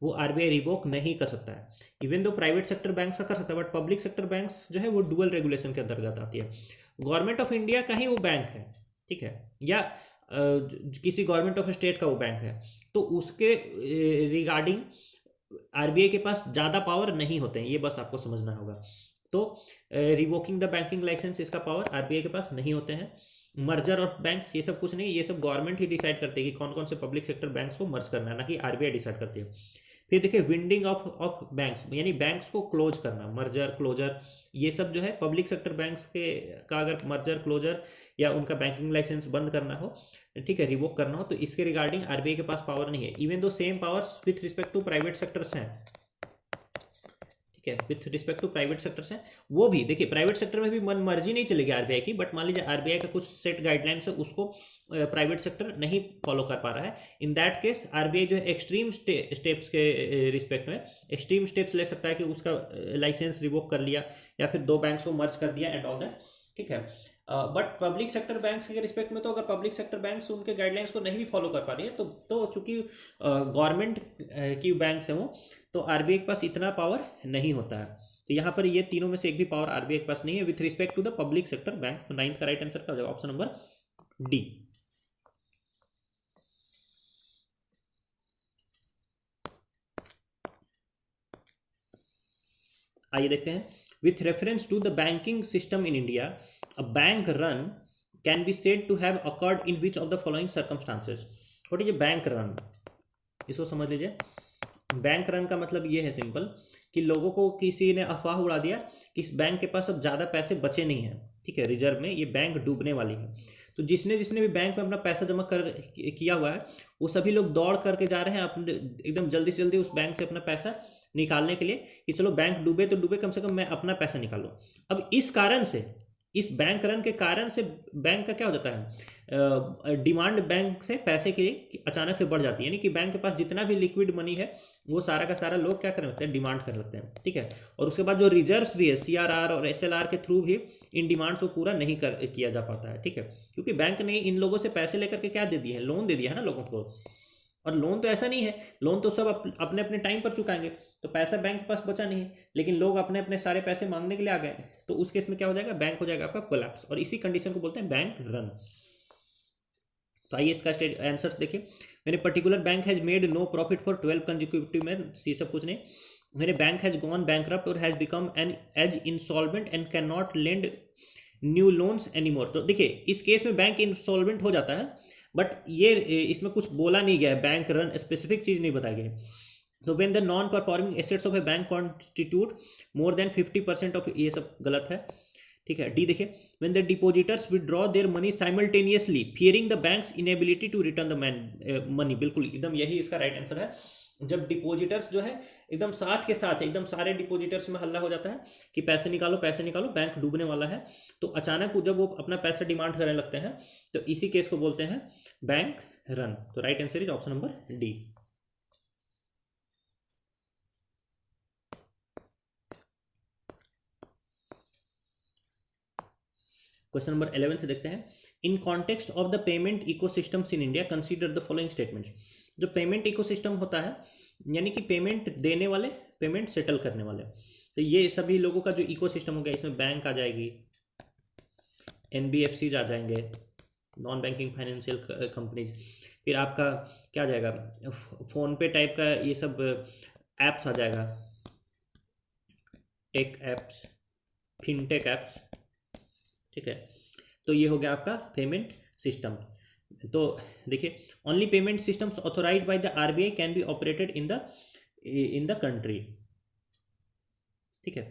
वो RBI रिवोक नहीं कर सकता है, इवन दो प्राइवेट सेक्टर बैंक्स का कर सकता है, बट पब्लिक सेक्टर बैंक्स जो है वो डुअल रेगुलेशन के अंतर्गत आती है। गवर्नमेंट ऑफ इंडिया का ही वो बैंक है, ठीक है, या किसी गवर्नमेंट ऑफ स्टेट का वो बैंक है, तो उसके रिगार्डिंग RBI के पास ज़्यादा पावर नहीं होते हैं, ये बस आपको समझना होगा। तो रिवोकिंग द बैंकिंग लाइसेंस, इसका पावर RBI के पास नहीं होते हैं। मर्जर ऑफ बैंक्स, ये सब कुछ नहीं, ये सब गवर्नमेंट ही डिसाइड करती है कि कौन कौन से पब्लिक सेक्टर बैंक्स को मर्ज करना है, ना कि RBI डिसाइड करती है। फिर देखिए विंडिंग ऑफ बैंक्स, यानी बैंक्स को क्लोज करना, मर्जर क्लोजर, ये सब जो है पब्लिक सेक्टर बैंक्स के का अगर मर्जर क्लोजर या उनका बैंकिंग लाइसेंस बंद करना हो, ठीक है, रिवोक करना हो, तो इसके रिगार्डिंग आरबीआई के पास पावर नहीं है। Even though same powers with respect to private sectors हैं, ठीक है, with respect to private sectors हैं, वो भी देखिए प्राइवेट सेक्टर में भी मन मर्जी नहीं चलेगी आरबीआई की, बट मान लीजिए आरबीआई का कुछ सेट गाइडलाइंस है, उसको प्राइवेट सेक्टर नहीं फॉलो कर पा रहा है, इन दैट केस आरबीआई जो है एक्सट्रीम स्टेप्स के रिस्पेक्ट में एक्सट्रीम स्टेप्स ले सकता है कि उसका लाइसेंस रिवोक कर लिया या फिर दो बैंक्स को मर्ज कर दिया एंड ऑल दैट, ठीक है। बट पब्लिक सेक्टर बैंक्स के रिस्पेक्ट में तो अगर पब्लिक सेक्टर बैंक्स उनके गाइडलाइंस को नहीं भी फॉलो कर पा रही है तो चूंकि गवर्नमेंट की बैंक्स हैं वो, तो आरबीआई के पास इतना पावर नहीं होता है। तो यहाँ पर ये तीनों में से एक भी पावर आरबीआई के पास नहीं है with respect to the public sector bank. तो 9th का राइट आंसर क्या हो जाएगा? Option number D. आइए देखते हैं, with reference to the banking system in India a bank run can be said to have occurred in which of the following circumstances. What is bank run, इसको समझ लीजिए। Bank run का मतलब ये है सिंपल कि लोगों को किसी ने अफवाह उड़ा दिया कि इस बैंक के पास अब ज़्यादा पैसे बचे नहीं हैं, ठीक है, रिजर्व में, ये बैंक डूबने वाली है। तो जिसने जिसने भी बैंक में अपना पैसा जमा कर किया हुआ है, वो सभी लोग दौड़ करके जा रहे हैं अपने एकदम जल्दी से जल्दी उस बैंक से अपना पैसा निकालने के लिए कि चलो बैंक डूबे तो डूबे, कम से कम मैं अपना पैसा निकालूं। अब इस कारण से, इस बैंक रन के कारण से बैंक का क्या हो जाता है, डिमांड बैंक से पैसे की अचानक से बढ़ जाती है, यानी कि बैंक के पास जितना भी लिक्विड मनी है वो सारा का सारा लोग क्या करने लगते हैं, डिमांड करने लगते हैं, ठीक है। और उसके बाद जो रिजर्व्स भी है सीआरआर और एसएलआर के थ्रू भी इन डिमांड्स को पूरा नहीं किया जा पाता है, ठीक है, क्योंकि बैंक ने इन लोगों से पैसे लेकर के क्या दे दिए हैं, लोन दे दिया है ना लोगों को। और लोन तो ऐसा नहीं है, लोन तो सब अपने अपने टाइम पर चुकाएंगे, तो पैसा बैंक के पास बचा नहीं, लेकिन लोग अपने अपने सारे पैसे मांगने के लिए आ गए, तो उस केस में क्या हो जाएगा, बैंक हो जाएगा आपका कोलैप्स, और इसी कंडीशन को बोलते हैं बैंक रन। तो आइए इसका आंसर्स देखिए। मैंने particular bank has made no profit for 12 consecutive में, ये सब कुछ नहीं। मेरे बैंक हैज गॉन बैंकरप्ट और has become an as insolvent and can not lend new loans anymore. तो देखिए इस केस में बैंक इंसॉल्वेंट हो जाता है, बट ये इसमें कुछ बोला नहीं गया है, बैंक रन स्पेसिफिक चीज नहीं बताई गई। तो when the non performing assets of a bank constitute more than 50% of, ये सब गलत है, ठीक है। डी देखिए, when the depositors withdraw their money simultaneously fearing the bank's inability to return the money, बिल्कुल एकदम यही इसका राइट आंसर है। जब डिपोजिटर्स जो है एकदम साथ के साथ एकदम सारे डिपोजिटर्स में हल्ला हो जाता है कि पैसे निकालो पैसे निकालो, बैंक डूबने वाला है, तो अचानक जब वो अपना पैसा डिमांड करने लगते हैं, तो इसी केस को बोलते हैं बैंक रन। तो right answer is option number D. Question number 11 से देखते हैं, in context of the payment ecosystems in India consider the following statements. जो पेमेंट इकोसिस्टम होता है, यानी कि पेमेंट देने वाले, पेमेंट सेटल करने वाले, तो ये सभी लोगों का जो इकोसिस्टम हो गया, इसमें बैंक आ जाएगी, एनबीएफसी आ जाएंगे, नॉन बैंकिंग फाइनेंशियल कंपनीज, फिर आपका क्या आ जाएगा, फोन पे टाइप का ये सब एप्स आ जाएगा, टेक एप्स, फिनटेक एप्स, ठीक है। तो ये हो गया आपका पेमेंट सिस्टम। तो देखिए, only payment systems authorised by the RBI can be operated in the country, ठीक है।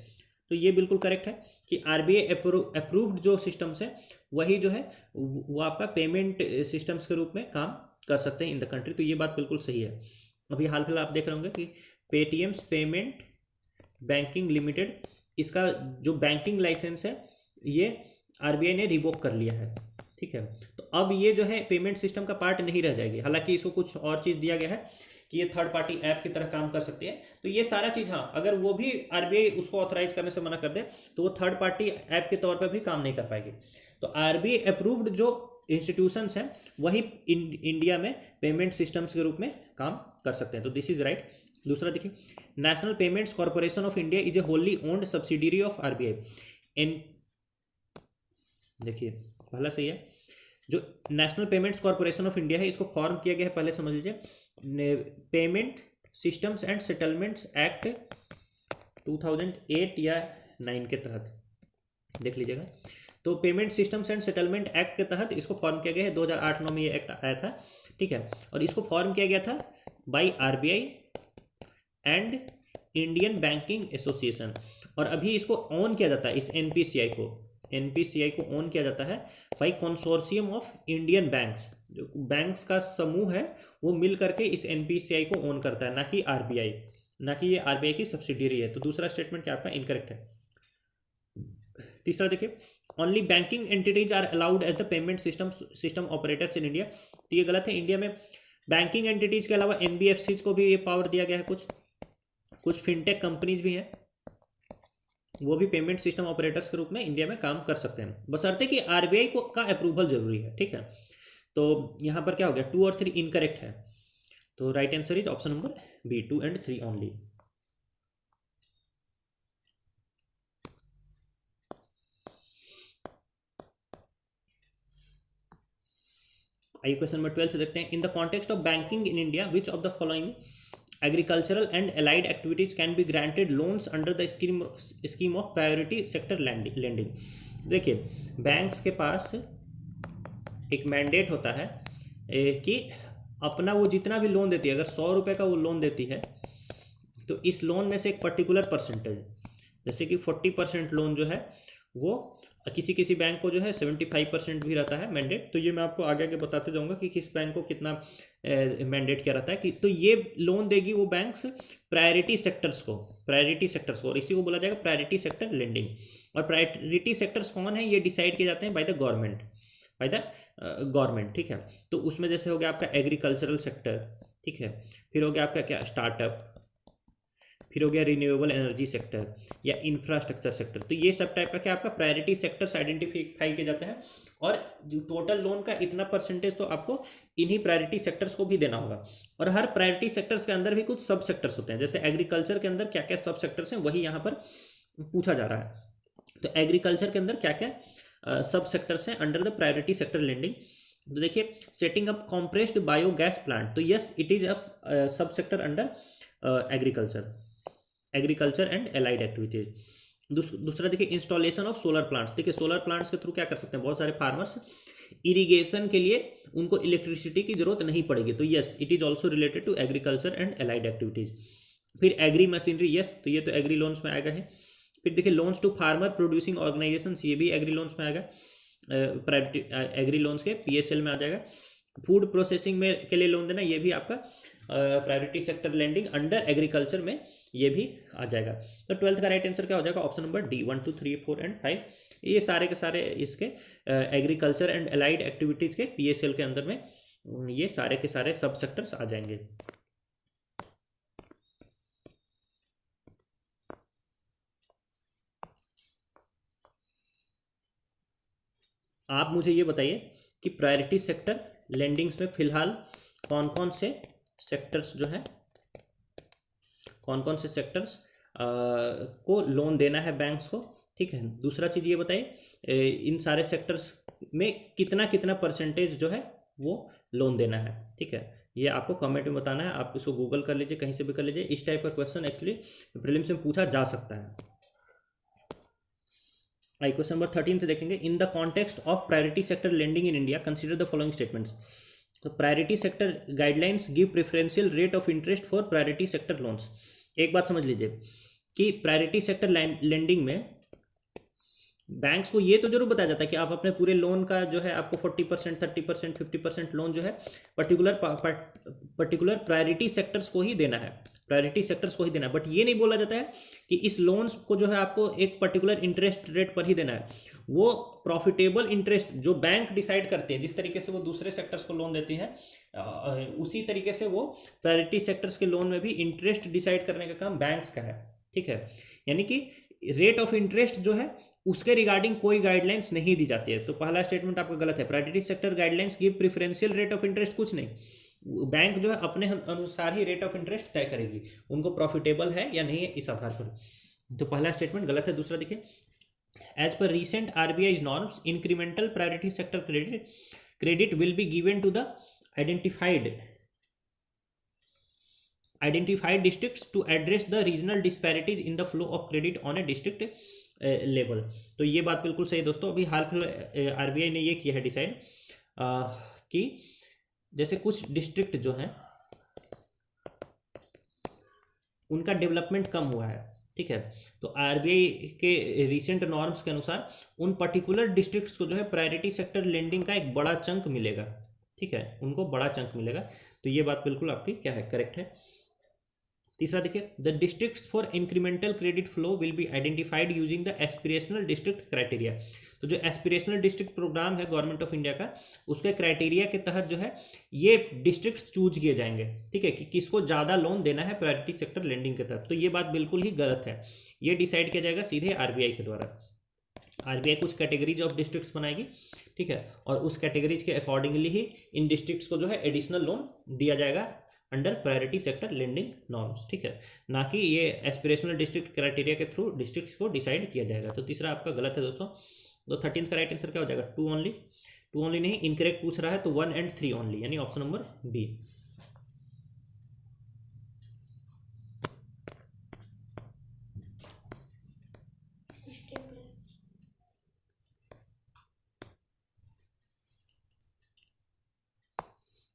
तो ये बिल्कुल करेक्ट है कि आरबीआई अप्रूव्ड जो सिस्टम्स है वही जो है वो आपका पेमेंट सिस्टम्स के रूप में काम कर सकते हैं इन द कंट्री। तो ये बात बिल्कुल सही है। अभी हाल फिलहाल आप देख रहे होंगे कि पेटीएम्स पेमेंट बैंकिंग लिमिटेड, इसका जो बैंकिंग लाइसेंस है ये आरबीआई ने रिवोक कर लिया है, ठीक है। तो अब ये जो है पेमेंट सिस्टम का पार्ट नहीं रह जाएगी, हालांकि इसको कुछ और चीज़ दिया गया है कि ये थर्ड पार्टी ऐप की तरह काम कर सकती है। तो ये सारा चीज़, हाँ, अगर वो भी आरबीआई उसको ऑथराइज करने से मना कर दे तो वो थर्ड पार्टी ऐप के तौर पर भी काम नहीं कर पाएगी। तो आरबीआई अप्रूव्ड जो इंस्टीट्यूशंस हैं वही इंडिया में पेमेंट सिस्टम्स के रूप में काम कर सकते हैं। तो दिस इज राइट। दूसरा देखिए, national payments corporation of India is a wholly owned subsidiary of RBI. देखिए पहला सही है, जो national payments corporation of India है इसको फॉर्म किया गया है, पहले समझ लीजिए, payment systems and settlements act 2008 या 9 के तहत, देख लीजिएगा। तो payment systems and settlement act के तहत इसको फॉर्म किया गया है, 2008-9 में ये एक्ट आया था, ठीक है। और इसको फॉर्म किया गया था by RBI and Indian banking association. और अभी इसको ऑन किया जाता है, इस एनपीसीआई को ऑन किया जाता है by consortium of Indian banks. जो बैंक्स का समूह है वो मिल करके इस एनपीसीआई को ऑन करता है, ना कि आरबीआई, ना कि ये आरबीआई की सब्सिडियरी है। तो दूसरा स्टेटमेंट क्या आपका इनकरेक्ट है। तीसरा देखिए, only banking entities are allowed as the payment system operators in India. तो ये गलत है। इंडिया में बैंकिंग एंटिटीज के अलावा एनबीएफसीज को भी ये पावर दिया गया है। कुछ फिनटेक कंपनीज भी हैं, वो भी पेमेंट सिस्टम ऑपरेटर्स के रूप में इंडिया में काम कर सकते हैं, बशर्ते कि आरबीआई को का अप्रूवल जरूरी है। ठीक है, तो यहाँ पर क्या हो गया, 2 और 3 इनकरेक्ट है। तो right answer is option number B, 2 and 3 only. आइए क्वेश्चन नंबर 12 देखते हैं। In the context of banking in India which of the following agricultural and allied activities can be granted loans under the scheme of priority sector lending. देखिए, banks के पास एक mandate होता है कि अपना वो जितना भी लोन देती है, अगर 100 रुपये का वो लोन देती है तो इस लोन में से एक पर्टिकुलर परसेंटेज, जैसे कि 40% लोन जो है वो किसी किसी बैंक को जो है 75% भी रहता है मैंडेट। तो ये मैं आपको आगे आगे बताते जाऊंगा कि किस बैंक को कितना मैंडेट क्या रहता है। कि तो ये लोन देगी वो बैंक्स प्रायोरिटी सेक्टर्स को, और इसी को बोला जाएगा प्रायोरिटी सेक्टर लेंडिंग। और प्रायोरिटी सेक्टर्स कौन है, ये डिसाइड किए जाते हैं बाय द गवर्नमेंट। ठीक है, तो उसमें जैसे हो गया आपका एग्रीकल्चरल सेक्टर, ठीक है, फिर हो गया आपका क्या स्टार्टअप, फिर हो गया रिन्यूएबल एनर्जी सेक्टर या इंफ्रास्ट्रक्चर सेक्टर। तो ये सब टाइप का क्या आपका प्रायोरिटी सेक्टर्स आइडेंटिफाई किए जाते हैं। और जो टोटल लोन का इतना परसेंटेज तो आपको इन्हीं प्रायोरिटी सेक्टर्स को भी देना होगा। और हर प्रायोरिटी सेक्टर्स के अंदर भी कुछ सब सेक्टर्स होते हैं। जैसे एग्रीकल्चर के अंदर क्या क्या सब सेक्टर्स हैं वही यहाँ पर पूछा जा रहा है। तो एग्रीकल्चर के अंदर क्या क्या सब सेक्टर्स हैं under the priority sector lending. तो देखिए, setting up compressed biogas plant, तो यस इट इज अ सब sector under agriculture and allied activities. दूसरा देखिए, इंस्टॉलेशन ऑफ सोलर प्लांट्स। देखिए, सोलर प्लांट्स के थ्रू क्या कर सकते हैं, बहुत सारे फार्मर्स इरिगेशन के लिए उनको इलेक्ट्रिसिटी की जरूरत नहीं पड़ेगी। तो yes it is also related to agriculture and allied activities. फिर एग्री मशीनरी, यस तो ये तो एग्री लोन्स में आएगा है। फिर देखिए, loans to farmer producing organisation, ये भी एग्री लोन्स में आएगा, प्राइवेट एग्री लोन्स के पीएसएल में आ जाएगा। फूड प्रोसेसिंग में के लिए लोन देना, ये भी आपका priority sector lending under agriculture में ये भी आ जाएगा। तो 12th का राइट आंसर क्या हो जाएगा, ऑप्शन नंबर डी, 1 2 3 4 एंड 5। ये सारे के सारे इसके एग्रीकल्चर एंड एलाइड एक्टिविटीज़ के पीएसएल के अंदर में ये सारे के सारे सब सेक्टर्स आ जाएंगे। आप मुझे ये बताइए कि प्रायोरिटी सेक्टर लेंडिंग्स में फिलहाल कौन कौन से सेक्टर्स जो है, कौन कौन से सेक्टर्स को लोन देना है बैंक्स को। ठीक है, दूसरा चीज़ ये बताइए इन सारे सेक्टर्स में कितना कितना परसेंटेज जो है वो लोन देना है। ठीक है, ये आपको कमेंट में बताना है। आप इसको गूगल कर लीजिए, कहीं से भी कर लीजिए। इस टाइप का क्वेश्चन एक्चुअली प्रीलिम्स में पूछा जा सकता है। आई क्वेश्चन नंबर 13 देखेंगे। In the context of priority sector lending in India consider the following statements. तो priority sector guidelines give preferential rate of interest for priority sector loans. एक बात समझ लीजिए कि प्रायोरिटी सेक्टर लेंडिंग में बैंक्स को ये तो जरूर बताया जाता है कि आप अपने पूरे लोन का जो है आपको 40%, 30%, 50% लोन जो है पर्टिकुलर प्रायोरिटी सेक्टर्स को ही देना है, बट ये नहीं बोला जाता है कि इस लोन्स को जो है आपको एक पर्टिकुलर इंटरेस्ट रेट पर ही देना है। वो प्रॉफिटेबल इंटरेस्ट जो बैंक डिसाइड करते हैं, जिस तरीके से वो दूसरे सेक्टर्स को लोन देती हैं उसी तरीके से वो प्रायोरिटी सेक्टर्स के लोन में भी इंटरेस्ट डिसाइड करने का काम बैंक्स का है। ठीक है, यानी कि रेट ऑफ इंटरेस्ट जो है उसके रिगार्डिंग कोई गाइडलाइंस नहीं दी जाती है। तो पहला स्टेटमेंट आपका गलत है। Priority sector guidelines give preferential rate of interest, कुछ नहीं। बैंक जो है अपने अनुसार ही रेट ऑफ इंटरेस्ट तय करेगी, उनको प्रॉफिटेबल है या नहीं है इस आधार पर। तो पहला स्टेटमेंट गलत है। दूसरा देखिए, as per recent RBI norms incremental priority sector credit will be given to the identified districts to address the regional disparities in the flow of credit on a district level. तो ये बात बिल्कुल सही है दोस्तों। अभी हाल फिलहाल आरबीआई ने ये किया है डिसाइड कि जैसे कुछ डिस्ट्रिक्ट जो हैं उनका डेवलपमेंट कम हुआ है। ठीक है, तो आरबीआई के रिसेंट नॉर्म्स के अनुसार उन पर्टिकुलर डिस्ट्रिक्ट्स को जो है प्रायोरिटी सेक्टर लेंडिंग का एक बड़ा चंक मिलेगा। ठीक है, उनको बड़ा चंक मिलेगा। तो ये बात बिल्कुल आपकी क्या है, करेक्ट है। तीसरा देखिए, the districts for incremental credit flow will be identified using the aspirational district criteria. तो जो एस्पिरेशनल डिस्ट्रिक्ट प्रोग्राम है गवर्नमेंट ऑफ इंडिया का, उसके क्राइटेरिया के तहत जो है ये डिस्ट्रिक्ट्स चूज किए जाएंगे। ठीक है, कि किसको ज़्यादा लोन देना है प्रायोरिटी सेक्टर लेंडिंग के तहत। तो ये बात बिल्कुल ही गलत है, ये डिसाइड किया जाएगा सीधे आरबीआई के द्वारा। आरबीआई कुछ कैटेगरीज ऑफ डिस्ट्रिक्ट्स बनाएगी। ठीक है, और उस कैटेगरीज के अकॉर्डिंगली ही इन डिस्ट्रिक्ट्स को जो है एडिशनल लोन दिया जाएगा under priority sector lending norms. ठीक है, ना कि ये एस्पिरेशनल डिस्ट्रिक्ट क्राइटेरिया के थ्रू डिस्ट्रिक्ट्स को डिसाइड किया जाएगा। तो तीसरा आपका गलत है दोस्तों। तो 13th का राइट आंसर क्या हो जाएगा, 2 ओनली। 2 ओनली नहीं, इनकरेक्ट पूछ रहा है तो 1 and 3 ओनली, यानी ऑप्शन नंबर बी।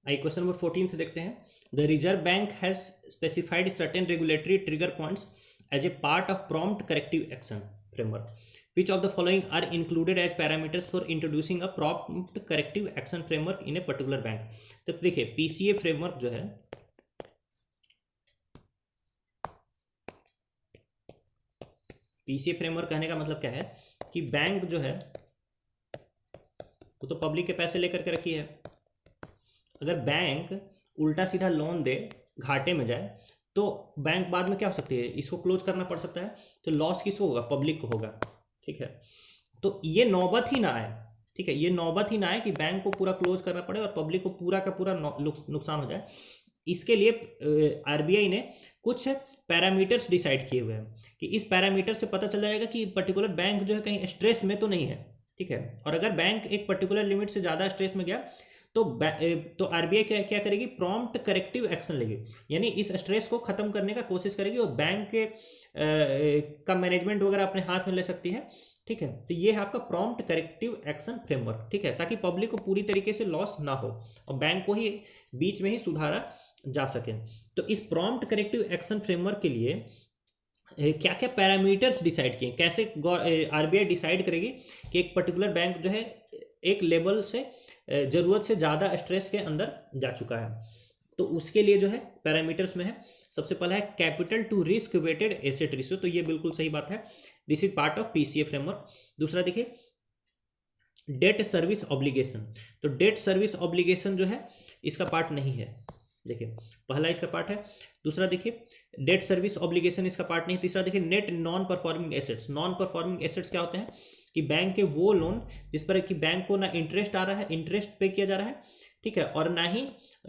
आइए क्वेश्चन नंबर 14 देखते हैं। The reserve bank has specified certain regulatory trigger points as a part of prompt corrective action framework. Which of the following are included as parameters for introducing a prompt corrective action framework in a particular bank? तो देखिए PCA framework जो है, PCA framework कहने का मतलब क्या है कि बैंक जो है वो तो पब्लिक के पैसे लेकर के रखी है। अगर बैंक उल्टा सीधा लोन दे, घाटे में जाए, तो बैंक बाद में क्या हो सकती है, इसको क्लोज करना पड़ सकता है। तो लॉस किसको होगा, पब्लिक को होगा। ठीक है, तो ये नौबत ही ना आए। ठीक है, ये नौबत ही ना आए कि बैंक को पूरा क्लोज करना पड़े और पब्लिक को पूरा का पूरा नुकसान हो जाए। इसके लिए आरबीआई ने कुछ पैरामीटर्स डिसाइड किए हुए हैं कि इस पैरामीटर से पता चल जाएगा कि पर्टिकुलर बैंक जो है कहीं स्ट्रेस में तो नहीं है। ठीक है, और अगर बैंक एक पर्टिकुलर लिमिट से ज़्यादा स्ट्रेस में गया तो आरबीआई क्या करेगी, प्रॉम्प्ट करेक्टिव एक्शन लेगी, यानी इस स्ट्रेस को खत्म करने का कोशिश करेगी और बैंक के का मैनेजमेंट वगैरह अपने हाथ में ले सकती है। ठीक है, तो ये है आपका प्रॉम्प्ट करेक्टिव एक्शन फ्रेमवर्क। ठीक है, ताकि पब्लिक को पूरी तरीके से लॉस ना हो और बैंक को ही बीच में ही सुधारा जा सके। तो इस प्रॉम्प्ट करेक्टिव एक्शन फ्रेमवर्क के लिए क्या क्या पैरामीटर्स डिसाइड किए, कैसे आरबीआई डिसाइड करेगी कि एक पर्टिकुलर बैंक जो है एक लेवल से ज़रूरत से ज़्यादा स्ट्रेस के अंदर जा चुका है। तो उसके लिए जो है पैरामीटर्स में है, सबसे पहला है capital to risk weighted asset ratio. तो ये बिल्कुल सही बात है, this is part of PCA framework. दूसरा देखिए डेट सर्विस ऑब्लिगेशन। तो डेट सर्विस ऑब्लिगेशन जो है इसका पार्ट नहीं है। देखिए पहला इसका पार्ट है। दूसरा देखिए डेट सर्विस ऑब्लिगेशन इसका पार्ट नहीं। तीसरा देखिए net non performing assets. Non performing assets क्या होते हैं कि बैंक के वो लोन जिस पर कि बैंक को ना इंटरेस्ट आ रहा है, इंटरेस्ट पे किया जा रहा है, ठीक है, और ना ही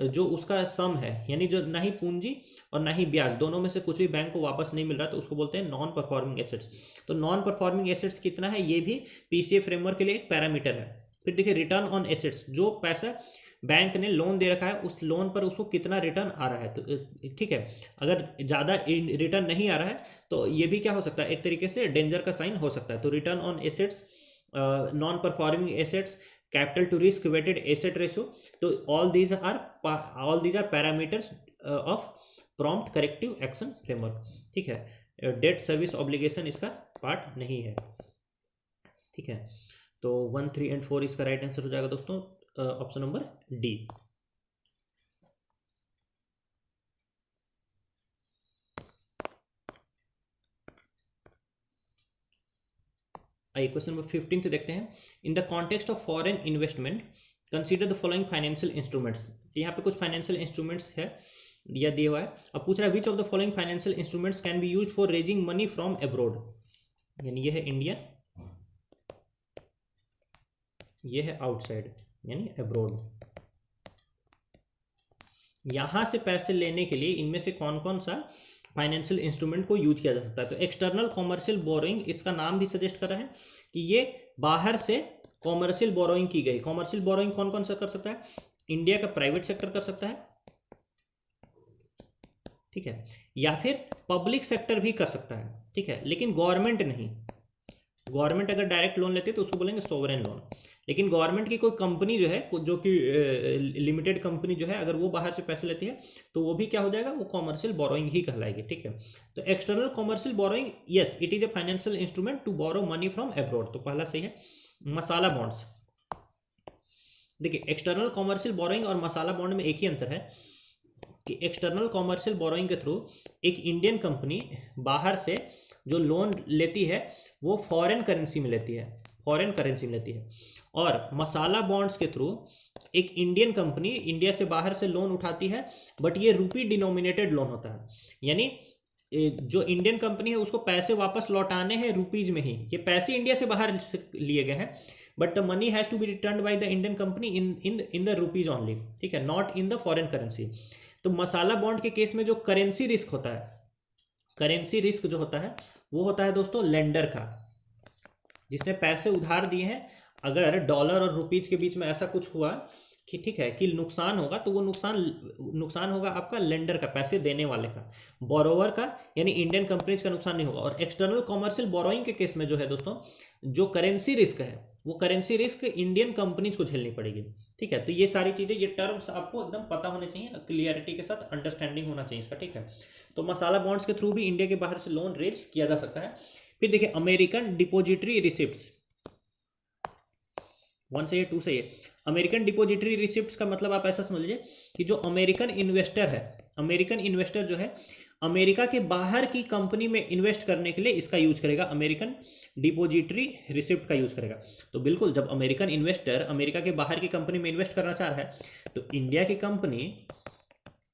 जो उसका सम है, यानी जो ना ही पूंजी और ना ही ब्याज, दोनों में से कुछ भी बैंक को वापस नहीं मिल रहा, तो उसको बोलते हैं नॉन परफॉर्मिंग एसेट्स। तो नॉन परफॉर्मिंग एसेट्स कितना है, ये भी पीसीए फ्रेमवर्क के लिए एक पैरामीटर है। फिर देखिए रिटर्न ऑन एसेट्स, जो पैसा बैंक ने लोन दे रखा है उस लोन पर उसको कितना रिटर्न आ रहा है। तो ठीक है, अगर ज़्यादा रिटर्न नहीं आ रहा है तो ये भी क्या हो सकता है, एक तरीके से डेंजर का साइन हो सकता है। तो return on assets, non performing assets, capital to risk weighted asset ratio, तो all these are parameters of prompt corrective action framework. ठीक है, डेट सर्विस ऑब्लिगेशन इसका पार्ट नहीं है। ठीक है, तो 1, 3 and 4 इसका राइट आंसर हो जाएगा दोस्तों, ऑप्शन नंबर डी। आइए क्वेश्चन नंबर 15 देखते हैं। In the context of foreign investment consider the following financial instruments. यहाँ पे कुछ फाइनेंशियल इंस्ट्रूमेंट्स है या दिया हुआ है। अब पूछ रहा है which of the following financial instruments can be use for raising money from abroad. यानी ये है इंडिया, ये है आउटसाइड यानी अब्रॉड। यहाँ से पैसे लेने के लिए इनमें से कौन कौन सा फाइनेंशियल इंस्ट्रूमेंट को यूज किया जा सकता है। तो एक्सटर्नल कॉमर्शियल बोरोइंग, इसका नाम भी सजेस्ट कर रहा है कि ये बाहर से कॉमर्शियल बोरोइंग की गई। कॉमर्शियल बोरोइंग कौन कौन सा कर सकता है, इंडिया का प्राइवेट सेक्टर कर सकता है, ठीक है, या फिर पब्लिक सेक्टर भी कर सकता है, ठीक है, लेकिन गवर्नमेंट नहीं। गवर्नमेंट अगर डायरेक्ट लोन लेती है तो उसको बोलेंगे सोवरेन लोन, लेकिन गवर्नमेंट की कोई कंपनी जो है जो कि लिमिटेड कंपनी जो है, अगर वो बाहर से पैसे लेती है तो वो भी क्या हो जाएगा, वो कॉमर्शियल बोरोइंग ही कहलाएगी। ठीक है, तो external commercial borrowing, yes it is a financial instrument to borrow money from abroad, तो पहला सही है। मसाला बॉन्ड्स, देखिए एक्सटर्नल कॉमर्शियल बोरोइंग और मसाला बॉन्ड में एक ही अंतर है कि एक्सटर्नल कॉमर्शियल बोरोइंग के थ्रू एक इंडियन कंपनी बाहर से जो लोन लेती है वो फॉरेन करेंसी में लेती है, फॉरेन करेंसी में लेती है। और मसाला बॉन्ड्स के थ्रू एक इंडियन कंपनी इंडिया से बाहर से लोन उठाती है, बट ये रूपी डिनोमिनेटेड लोन होता है, यानी जो इंडियन कंपनी है उसको पैसे वापस लौटाने हैं रुपीज में ही, ये पैसे इंडिया से बाहर से लिए गए हैं, but the money has to be return by the Indian company in the rupees only, ठीक है, not in the foreign currency. तो मसाला बॉन्ड के केस में जो करेंसी रिस्क होता है, करेंसी रिस्क जो होता है वो होता है दोस्तों लेंडर का, जिसने पैसे उधार दिए हैं। अगर डॉलर और रुपीज के बीच में ऐसा कुछ हुआ कि ठीक है कि नुकसान होगा, तो वो नुकसान होगा आपका लेंडर का, पैसे देने वाले का, बोरोवर का, यानी इंडियन कंपनीज का नुकसान नहीं होगा। और एक्सटर्नल कॉमर्शियल बोरोइंग के केस में जो है दोस्तों, जो करेंसी रिस्क है वो करेंसी रिस्क इंडियन कंपनीज को झेलनी पड़ेगी। ठीक है, तो ये सारी चीजें, ये टर्म्स आपको एकदम पता होने चाहिए, क्लियरिटी के साथ अंडरस्टैंडिंग होना चाहिए इसका। ठीक है, तो मसाला बॉन्ड्स के थ्रू भी इंडिया के बाहर से लोन रेज किया जा सकता है। फिर देखिए अमेरिकन डिपोजिटरी रिसिप्ट्स, 1 सही है 2 सही है। अमेरिकन डिपोजिटरी रिसिप्ट्स का मतलब आप ऐसा समझ लीजिए कि जो अमेरिकन इन्वेस्टर है, अमेरिकन इन्वेस्टर जो है अमेरिका के बाहर की कंपनी में इन्वेस्ट करने के लिए इसका यूज करेगा, अमेरिकन डिपोजिटरी रिसिप्ट का यूज करेगा। तो बिल्कुल जब अमेरिकन इन्वेस्टर अमेरिका के बाहर की कंपनी में इन्वेस्ट करना चाह रहा है, तो इंडिया की कंपनी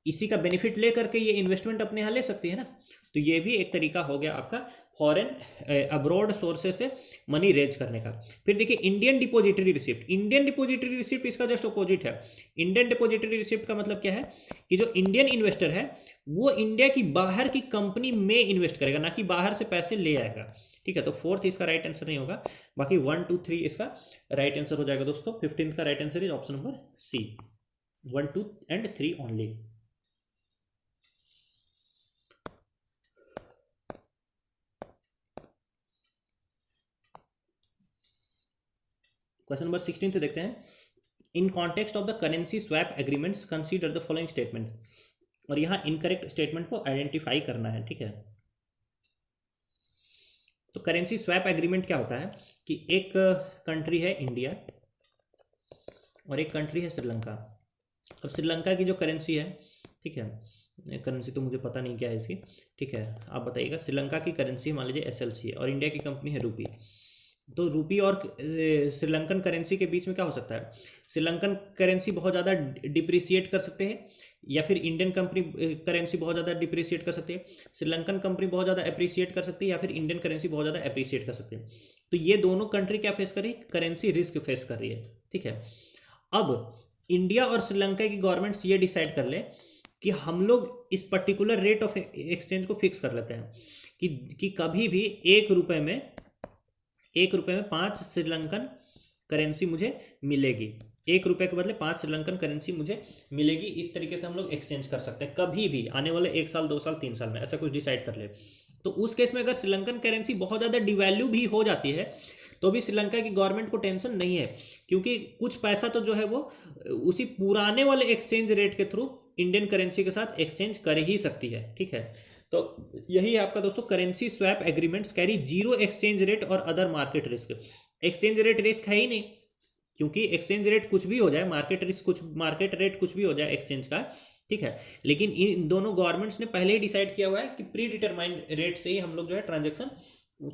इसी का बेनिफिट लेकर के ये इन्वेस्टमेंट अपने यहाँ ले सकती है ना। तो ये भी एक तरीका हो गया आपका फॉरेन अब्रॉड सोर्सेस से मनी रेज करने का। फिर देखिए Indian depository receipt, Indian depository receipt इसका जस्ट अपोजिट है। इंडियन डिपोजिटरी रिसिप्ट का मतलब क्या है कि जो इंडियन इन्वेस्टर है वो इंडिया की बाहर की कंपनी में इन्वेस्ट करेगा, ना कि बाहर से पैसे ले आएगा। ठीक है, तो 4th इसका राइट आंसर नहीं होगा, बाकी 1 2 3 इसका राइट आंसर हो जाएगा दोस्तों। 15th का right answer is option number C, 1 2 and 3 ओनली। क्वेश्चन नंबर 16 देखते हैं। In context of the currency swap agreements consider the following statement, और यहाँ इनकरेक्ट स्टेटमेंट को आइडेंटिफाई करना है। ठीक है, तो करेंसी स्वैप एग्रीमेंट क्या होता है कि एक कंट्री है इंडिया और एक कंट्री है श्रीलंका। अब श्रीलंका की जो करेंसी है, ठीक है, करेंसी तो मुझे पता नहीं क्या है इसकी, ठीक है आप बताइएगा। श्रीलंका की करेंसी मान लीजिए SLC है और इंडिया की कंपनी है रूपी। तो रूपी और श्रीलंकन करेंसी के बीच में क्या हो सकता है, श्रीलंकन करेंसी बहुत ज़्यादा डिप्रिसिएट कर सकते हैं, या फिर इंडियन कंपनी करेंसी बहुत ज़्यादा डिप्रिसिएट कर सकती है, श्रीलंकन कंपनी बहुत ज़्यादा अप्रिसिएट कर सकती है, या फिर इंडियन करेंसी बहुत ज़्यादा अप्रिसिएट कर सकती है। तो ये दोनों कंट्री क्या फेस कर रही है, करेंसी रिस्क फेस कर रही है। ठीक है, अब इंडिया और श्रीलंका की गवर्नमेंट्स ये डिसाइड कर ले कि हम लोग इस पर्टिकुलर रेट ऑफ एक्सचेंज को फिक्स कर लेते हैं कि कभी भी 1 रुपये में 5 श्रीलंकन करेंसी मुझे मिलेगी, 1 रुपये के बदले 5 श्रीलंकन करेंसी मुझे मिलेगी। इस तरीके से हम लोग एक्सचेंज कर सकते हैं कभी भी आने वाले 1 साल 2 साल 3 साल में, ऐसा कुछ डिसाइड कर ले। तो उस केस में अगर श्रीलंकन करेंसी बहुत ज़्यादा डिवैल्यू भी हो जाती है तो भी श्रीलंका की गवर्नमेंट को टेंशन नहीं है, क्योंकि कुछ पैसा तो जो है वो उसी पुराने वाले एक्सचेंज रेट के थ्रू इंडियन करेंसी के साथ एक्सचेंज कर ही सकती है। ठीक है, तो यही है आपका दोस्तों currency swap agreements carry zero exchange rate और other market risk. Exchange rate risk है ही नहीं, क्योंकि एक्सचेंज रेट कुछ भी हो जाए, मार्केट रिस्क कुछ, मार्केट रेट कुछ भी हो जाए एक्सचेंज का। ठीक है, लेकिन इन दोनों गवर्नमेंट्स ने पहले ही डिसाइड किया हुआ है कि प्री डिटरमाइंड रेट से ही हम लोग जो है ट्रांजेक्शन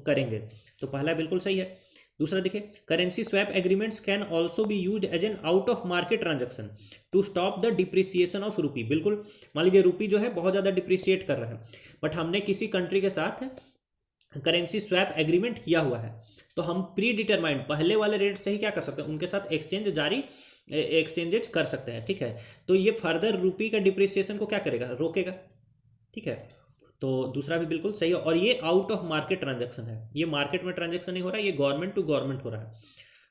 करेंगे। तो पहला बिल्कुल सही है। दूसरा देखिए, currency swap agreements can also be used as an out of market transaction to stop the depreciation of rupee. बिल्कुल, मान लीजिए रूपी जो है बहुत ज़्यादा डिप्रिसिएट कर रहा है, बट हमने किसी कंट्री के साथ करेंसी स्वैप एग्रीमेंट किया हुआ है, तो हम प्री डिटरमाइंड पहले वाले रेट से ही क्या कर सकते हैं, उनके साथ एक्सचेंजेज कर सकते हैं। ठीक है, तो ये फर्दर रूपी का डिप्रिसिएशन को क्या करेगा, रोकेगा। ठीक है, तो दूसरा भी बिल्कुल सही है। और ये आउट ऑफ मार्केट ट्रांजैक्शन है, ये मार्केट में ट्रांजैक्शन नहीं हो रहा है, ये गवर्नमेंट टू गवर्नमेंट हो रहा है।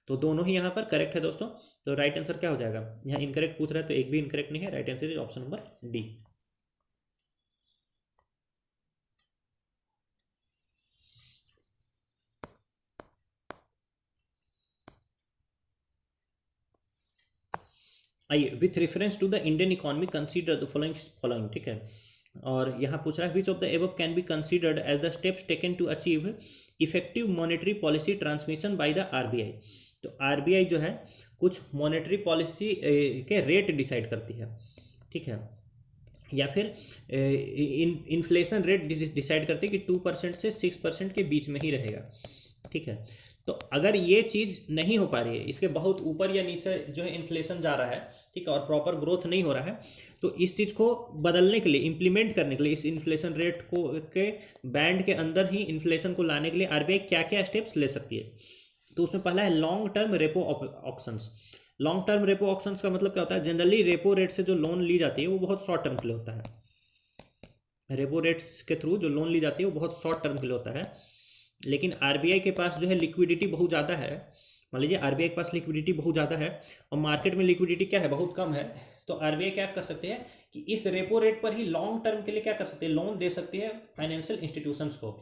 तो दोनों ही यहाँ पर करेक्ट है दोस्तों। तो राइट आंसर क्या हो जाएगा, यहाँ इनकरेक्ट पूछ रहा है तो एक भी इनकरेक्ट नहीं है, right answer is option number D. आइए, with reference to the Indian economy consider the following, ठीक है। और यहाँ पूछ रहा है which of the above can be considered as the steps taken to achieve effective monetary policy transmission by the RBI. तो RBI जो है कुछ मॉनेटरी पॉलिसी के रेट डिसाइड करती है, ठीक है, या फिर इन्फ्लेशन रेट डिसाइड करती है कि 2% से 6% के बीच में ही रहेगा, ठीक है। तो अगर ये चीज़ नहीं हो पा रही है, इसके बहुत ऊपर या नीचे जो है इन्फ्लेशन जा रहा है, ठीक है, और प्रॉपर ग्रोथ नहीं हो रहा है, तो इस चीज़ को बदलने के लिए, इम्प्लीमेंट करने के लिए, इस इन्फ्लेशन रेट को के बैंड के अंदर ही इन्फ्लेशन को लाने के लिए आरबीआई क्या क्या स्टेप्स ले सकती है। तो उसमें पहला है long term repo auctions. Long term repo auctions का मतलब क्या होता है? जनरली रेपो रेट से जो लोन ली जाती है वो बहुत शॉर्ट टर्म के लिए होता है। रेपो रेट्स के थ्रू जो लोन ली जाती है वो बहुत शॉर्ट टर्म के लिए होता है, लेकिन आरबीआई के पास जो है लिक्विडिटी बहुत ज़्यादा है। मान लीजिए आरबीआई के पास लिक्विडिटी बहुत ज़्यादा है और मार्केट में लिक्विडिटी क्या है, बहुत कम है, तो आरबीआई क्या कर सकते हैं कि इस रेपो रेट पर ही लॉन्ग टर्म के लिए क्या कर सकते हैं, लोन दे सकती है फाइनेंशियल इंस्टीट्यूशंस को,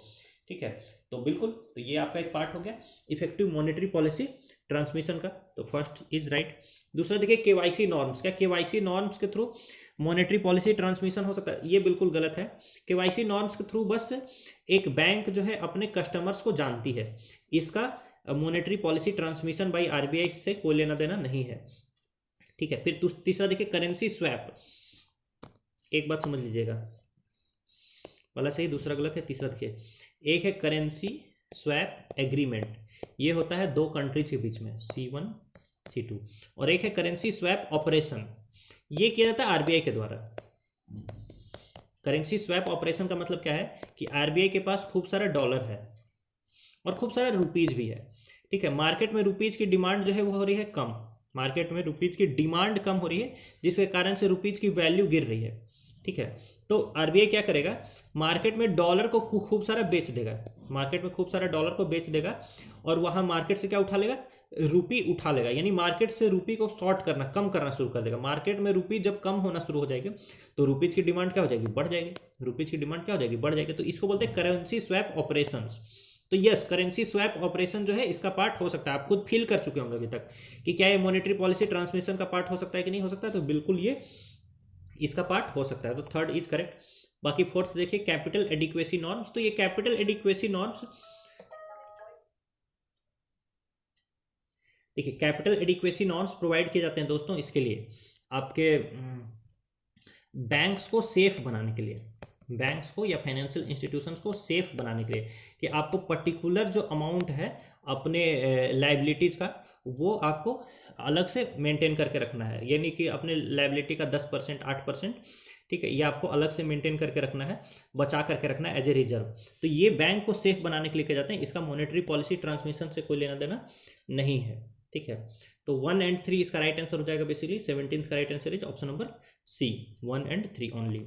ठीक है। तो बिल्कुल, तो ये आपका एक पार्ट हो गया इफेक्टिव मॉनेटरी पॉलिसी ट्रांसमिशन का, तो फर्स्ट इज राइट। दूसरा देखिए केवाईसी नॉर्म्स, क्या केवाईसी नॉर्म्स के थ्रू मॉनेटरी पॉलिसी ट्रांसमिशन हो सकता है? ये बिल्कुल गलत है। केवाईसी नॉर्म्स के थ्रू बस एक बैंक जो है अपने कस्टमर्स को जानती है, इसका monetary policy transmission by RBI से कोई लेना देना नहीं है, ठीक है। फिर तीसरा देखिए करेंसी स्वैप। एक बात समझ लीजिएगा, पहला सही दूसरा गलत है। तीसरा देखिए, एक है करेंसी स्वैप एग्रीमेंट, ये होता है दो कंट्रीज के बीच में C1 C2, और एक है करेंसी स्वैप ऑपरेशन, ये किया जाता है आरबीआई के द्वारा। करेंसी स्वैप ऑपरेशन का मतलब क्या है कि आरबीआई के पास खूब सारा डॉलर है और खूब सारा रुपीज भी है, ठीक है। मार्केट में रुपीज की डिमांड जो है वो हो रही है कम, मार्केट में रुपीज की डिमांड कम हो रही है, जिसके कारण से रुपीज की वैल्यू गिर रही है, ठीक है। तो आरबीआई क्या करेगा, मार्केट में डॉलर को खूब सारा बेच देगा, मार्केट में खूब सारा डॉलर को बेच देगा और वहां मार्केट से क्या उठा लेगा, रुपी उठा लेगा, यानी मार्केट से रुपी को शॉर्ट करना, कम करना शुरू कर देगा। मार्केट में रुपी जब कम होना शुरू हो जाएगी तो रुपीज की डिमांड क्या हो जाएगी, बढ़ जाएगी, रुपीज की डिमांड क्या हो जाएगी, बढ़ जाएगी। तो इसको बोलते हैं करेंसी स्वैप ऑपरेशंस। तो यस, करेंसी स्वैप ऑपरेशन जो है इसका पार्ट हो सकता है। आप खुद फील कर चुके होंगे अभी तक कि क्या ये मॉनेटरी पॉलिसी ट्रांसमिशन का पार्ट हो सकता है कि नहीं हो सकता है, तो बिल्कुल ये इसका पार्ट हो सकता है, तो थर्ड इज करेक्ट। बाकी फोर्थ देखिए कैपिटल एडिक्वेसी नॉर्म्स। तो ये कैपिटल एडिक्वेसी नॉर्म्स, देखिए कैपिटल एडिक्वेसी नॉर्म्स प्रोवाइड किए जाते हैं दोस्तों इसके लिए, आपके बैंक्स को सेफ बनाने के लिए, बैंक्स को या फाइनेंशियल इंस्टीट्यूशंस को सेफ बनाने के लिए, कि आपको पर्टिकुलर जो अमाउंट है अपने लाइबिलिटीज का वो आपको अलग से मेंटेन करके रखना है, यानी कि अपने लाइबिलिटी का 10% 8%, ठीक है, ये आपको अलग से मेंटेन करके रखना है, बचा करके रखना है एज ए रिजर्व। तो ये बैंक को सेफ बनाने के लिए किया जाते हैं, इसका मॉनेटरी पॉलिसी ट्रांसमिशन से कोई लेना देना नहीं है, ठीक है। तो 1 और 3 इसका राइट आंसर हो जाएगा बेसिकली। 17th का right answer is option number C, 1 और 3 ओनली।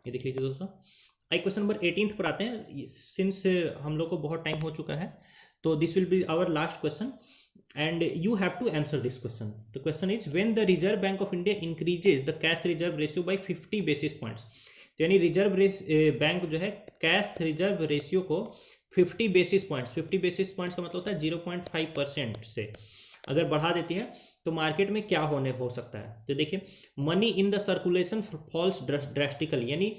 ये देख लीजिए दोस्तों। आई क्वेश्चन नंबर 18th पर आते हैं। सिंस हम लोग को बहुत टाइम हो चुका है, तो this will be our last question and you have to answer this question. The question is when the Reserve Bank of India increases the cash reserve ratio by 50 basis points, तो यानी reserve bank जो है cash reserve ratio को 50 basis points, 50 basis points का मतलब होता है 0.5% से अगर बढ़ा देती है तो मार्केट में क्या होने हो सकता है। तो देखिए money in the circulation falls drastically, यानी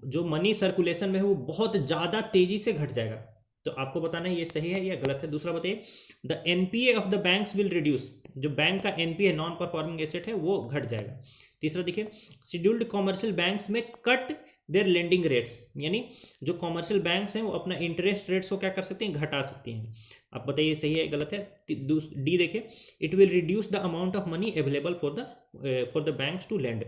जो मनी सर्कुलेशन में है वो बहुत ज़्यादा तेजी से घट जाएगा। तो आपको बताना है ये सही है या गलत है। दूसरा बताइए the NPA of the banks will reduce, जो बैंक का एनपीए नॉन परफॉर्मिंग एसेट है वो घट जाएगा। तीसरा देखिए शेड्यूल्ड कॉमर्शियल बैंक्स में कट देयर लेंडिंग रेट्स, यानी जो कॉमर्शियल बैंक्स हैं वो अपना इंटरेस्ट रेट्स को क्या कर सकती हैं, घटा सकती हैं। आप बताइए सही है गलत है। डी देखिए it will reduce the amount of money available for the banks to lend,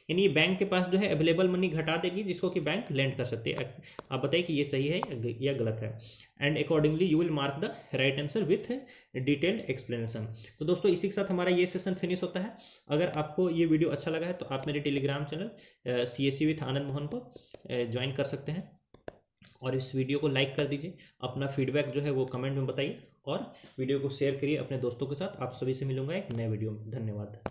यानी ये बैंक के पास जो है अवेलेबल मनी घटा देगी जिसको कि बैंक लेंड कर सकते हैं। आप बताइए कि ये सही है या गलत है, and accordingly you will mark the right answer with detailed explanation. तो दोस्तों इसी के साथ हमारा ये सेशन फिनिश होता है। अगर आपको ये वीडियो अच्छा लगा है तो आप मेरे Telegram channel CSC with Anand Mohan को ज्वाइन कर सकते हैं, और इस वीडियो को लाइक कर दीजिए, अपना फीडबैक जो है वो कमेंट में बताइए, और वीडियो को शेयर करिए अपने दोस्तों के साथ। आप सभी से मिलूंगा एक नए वीडियो में। धन्यवाद।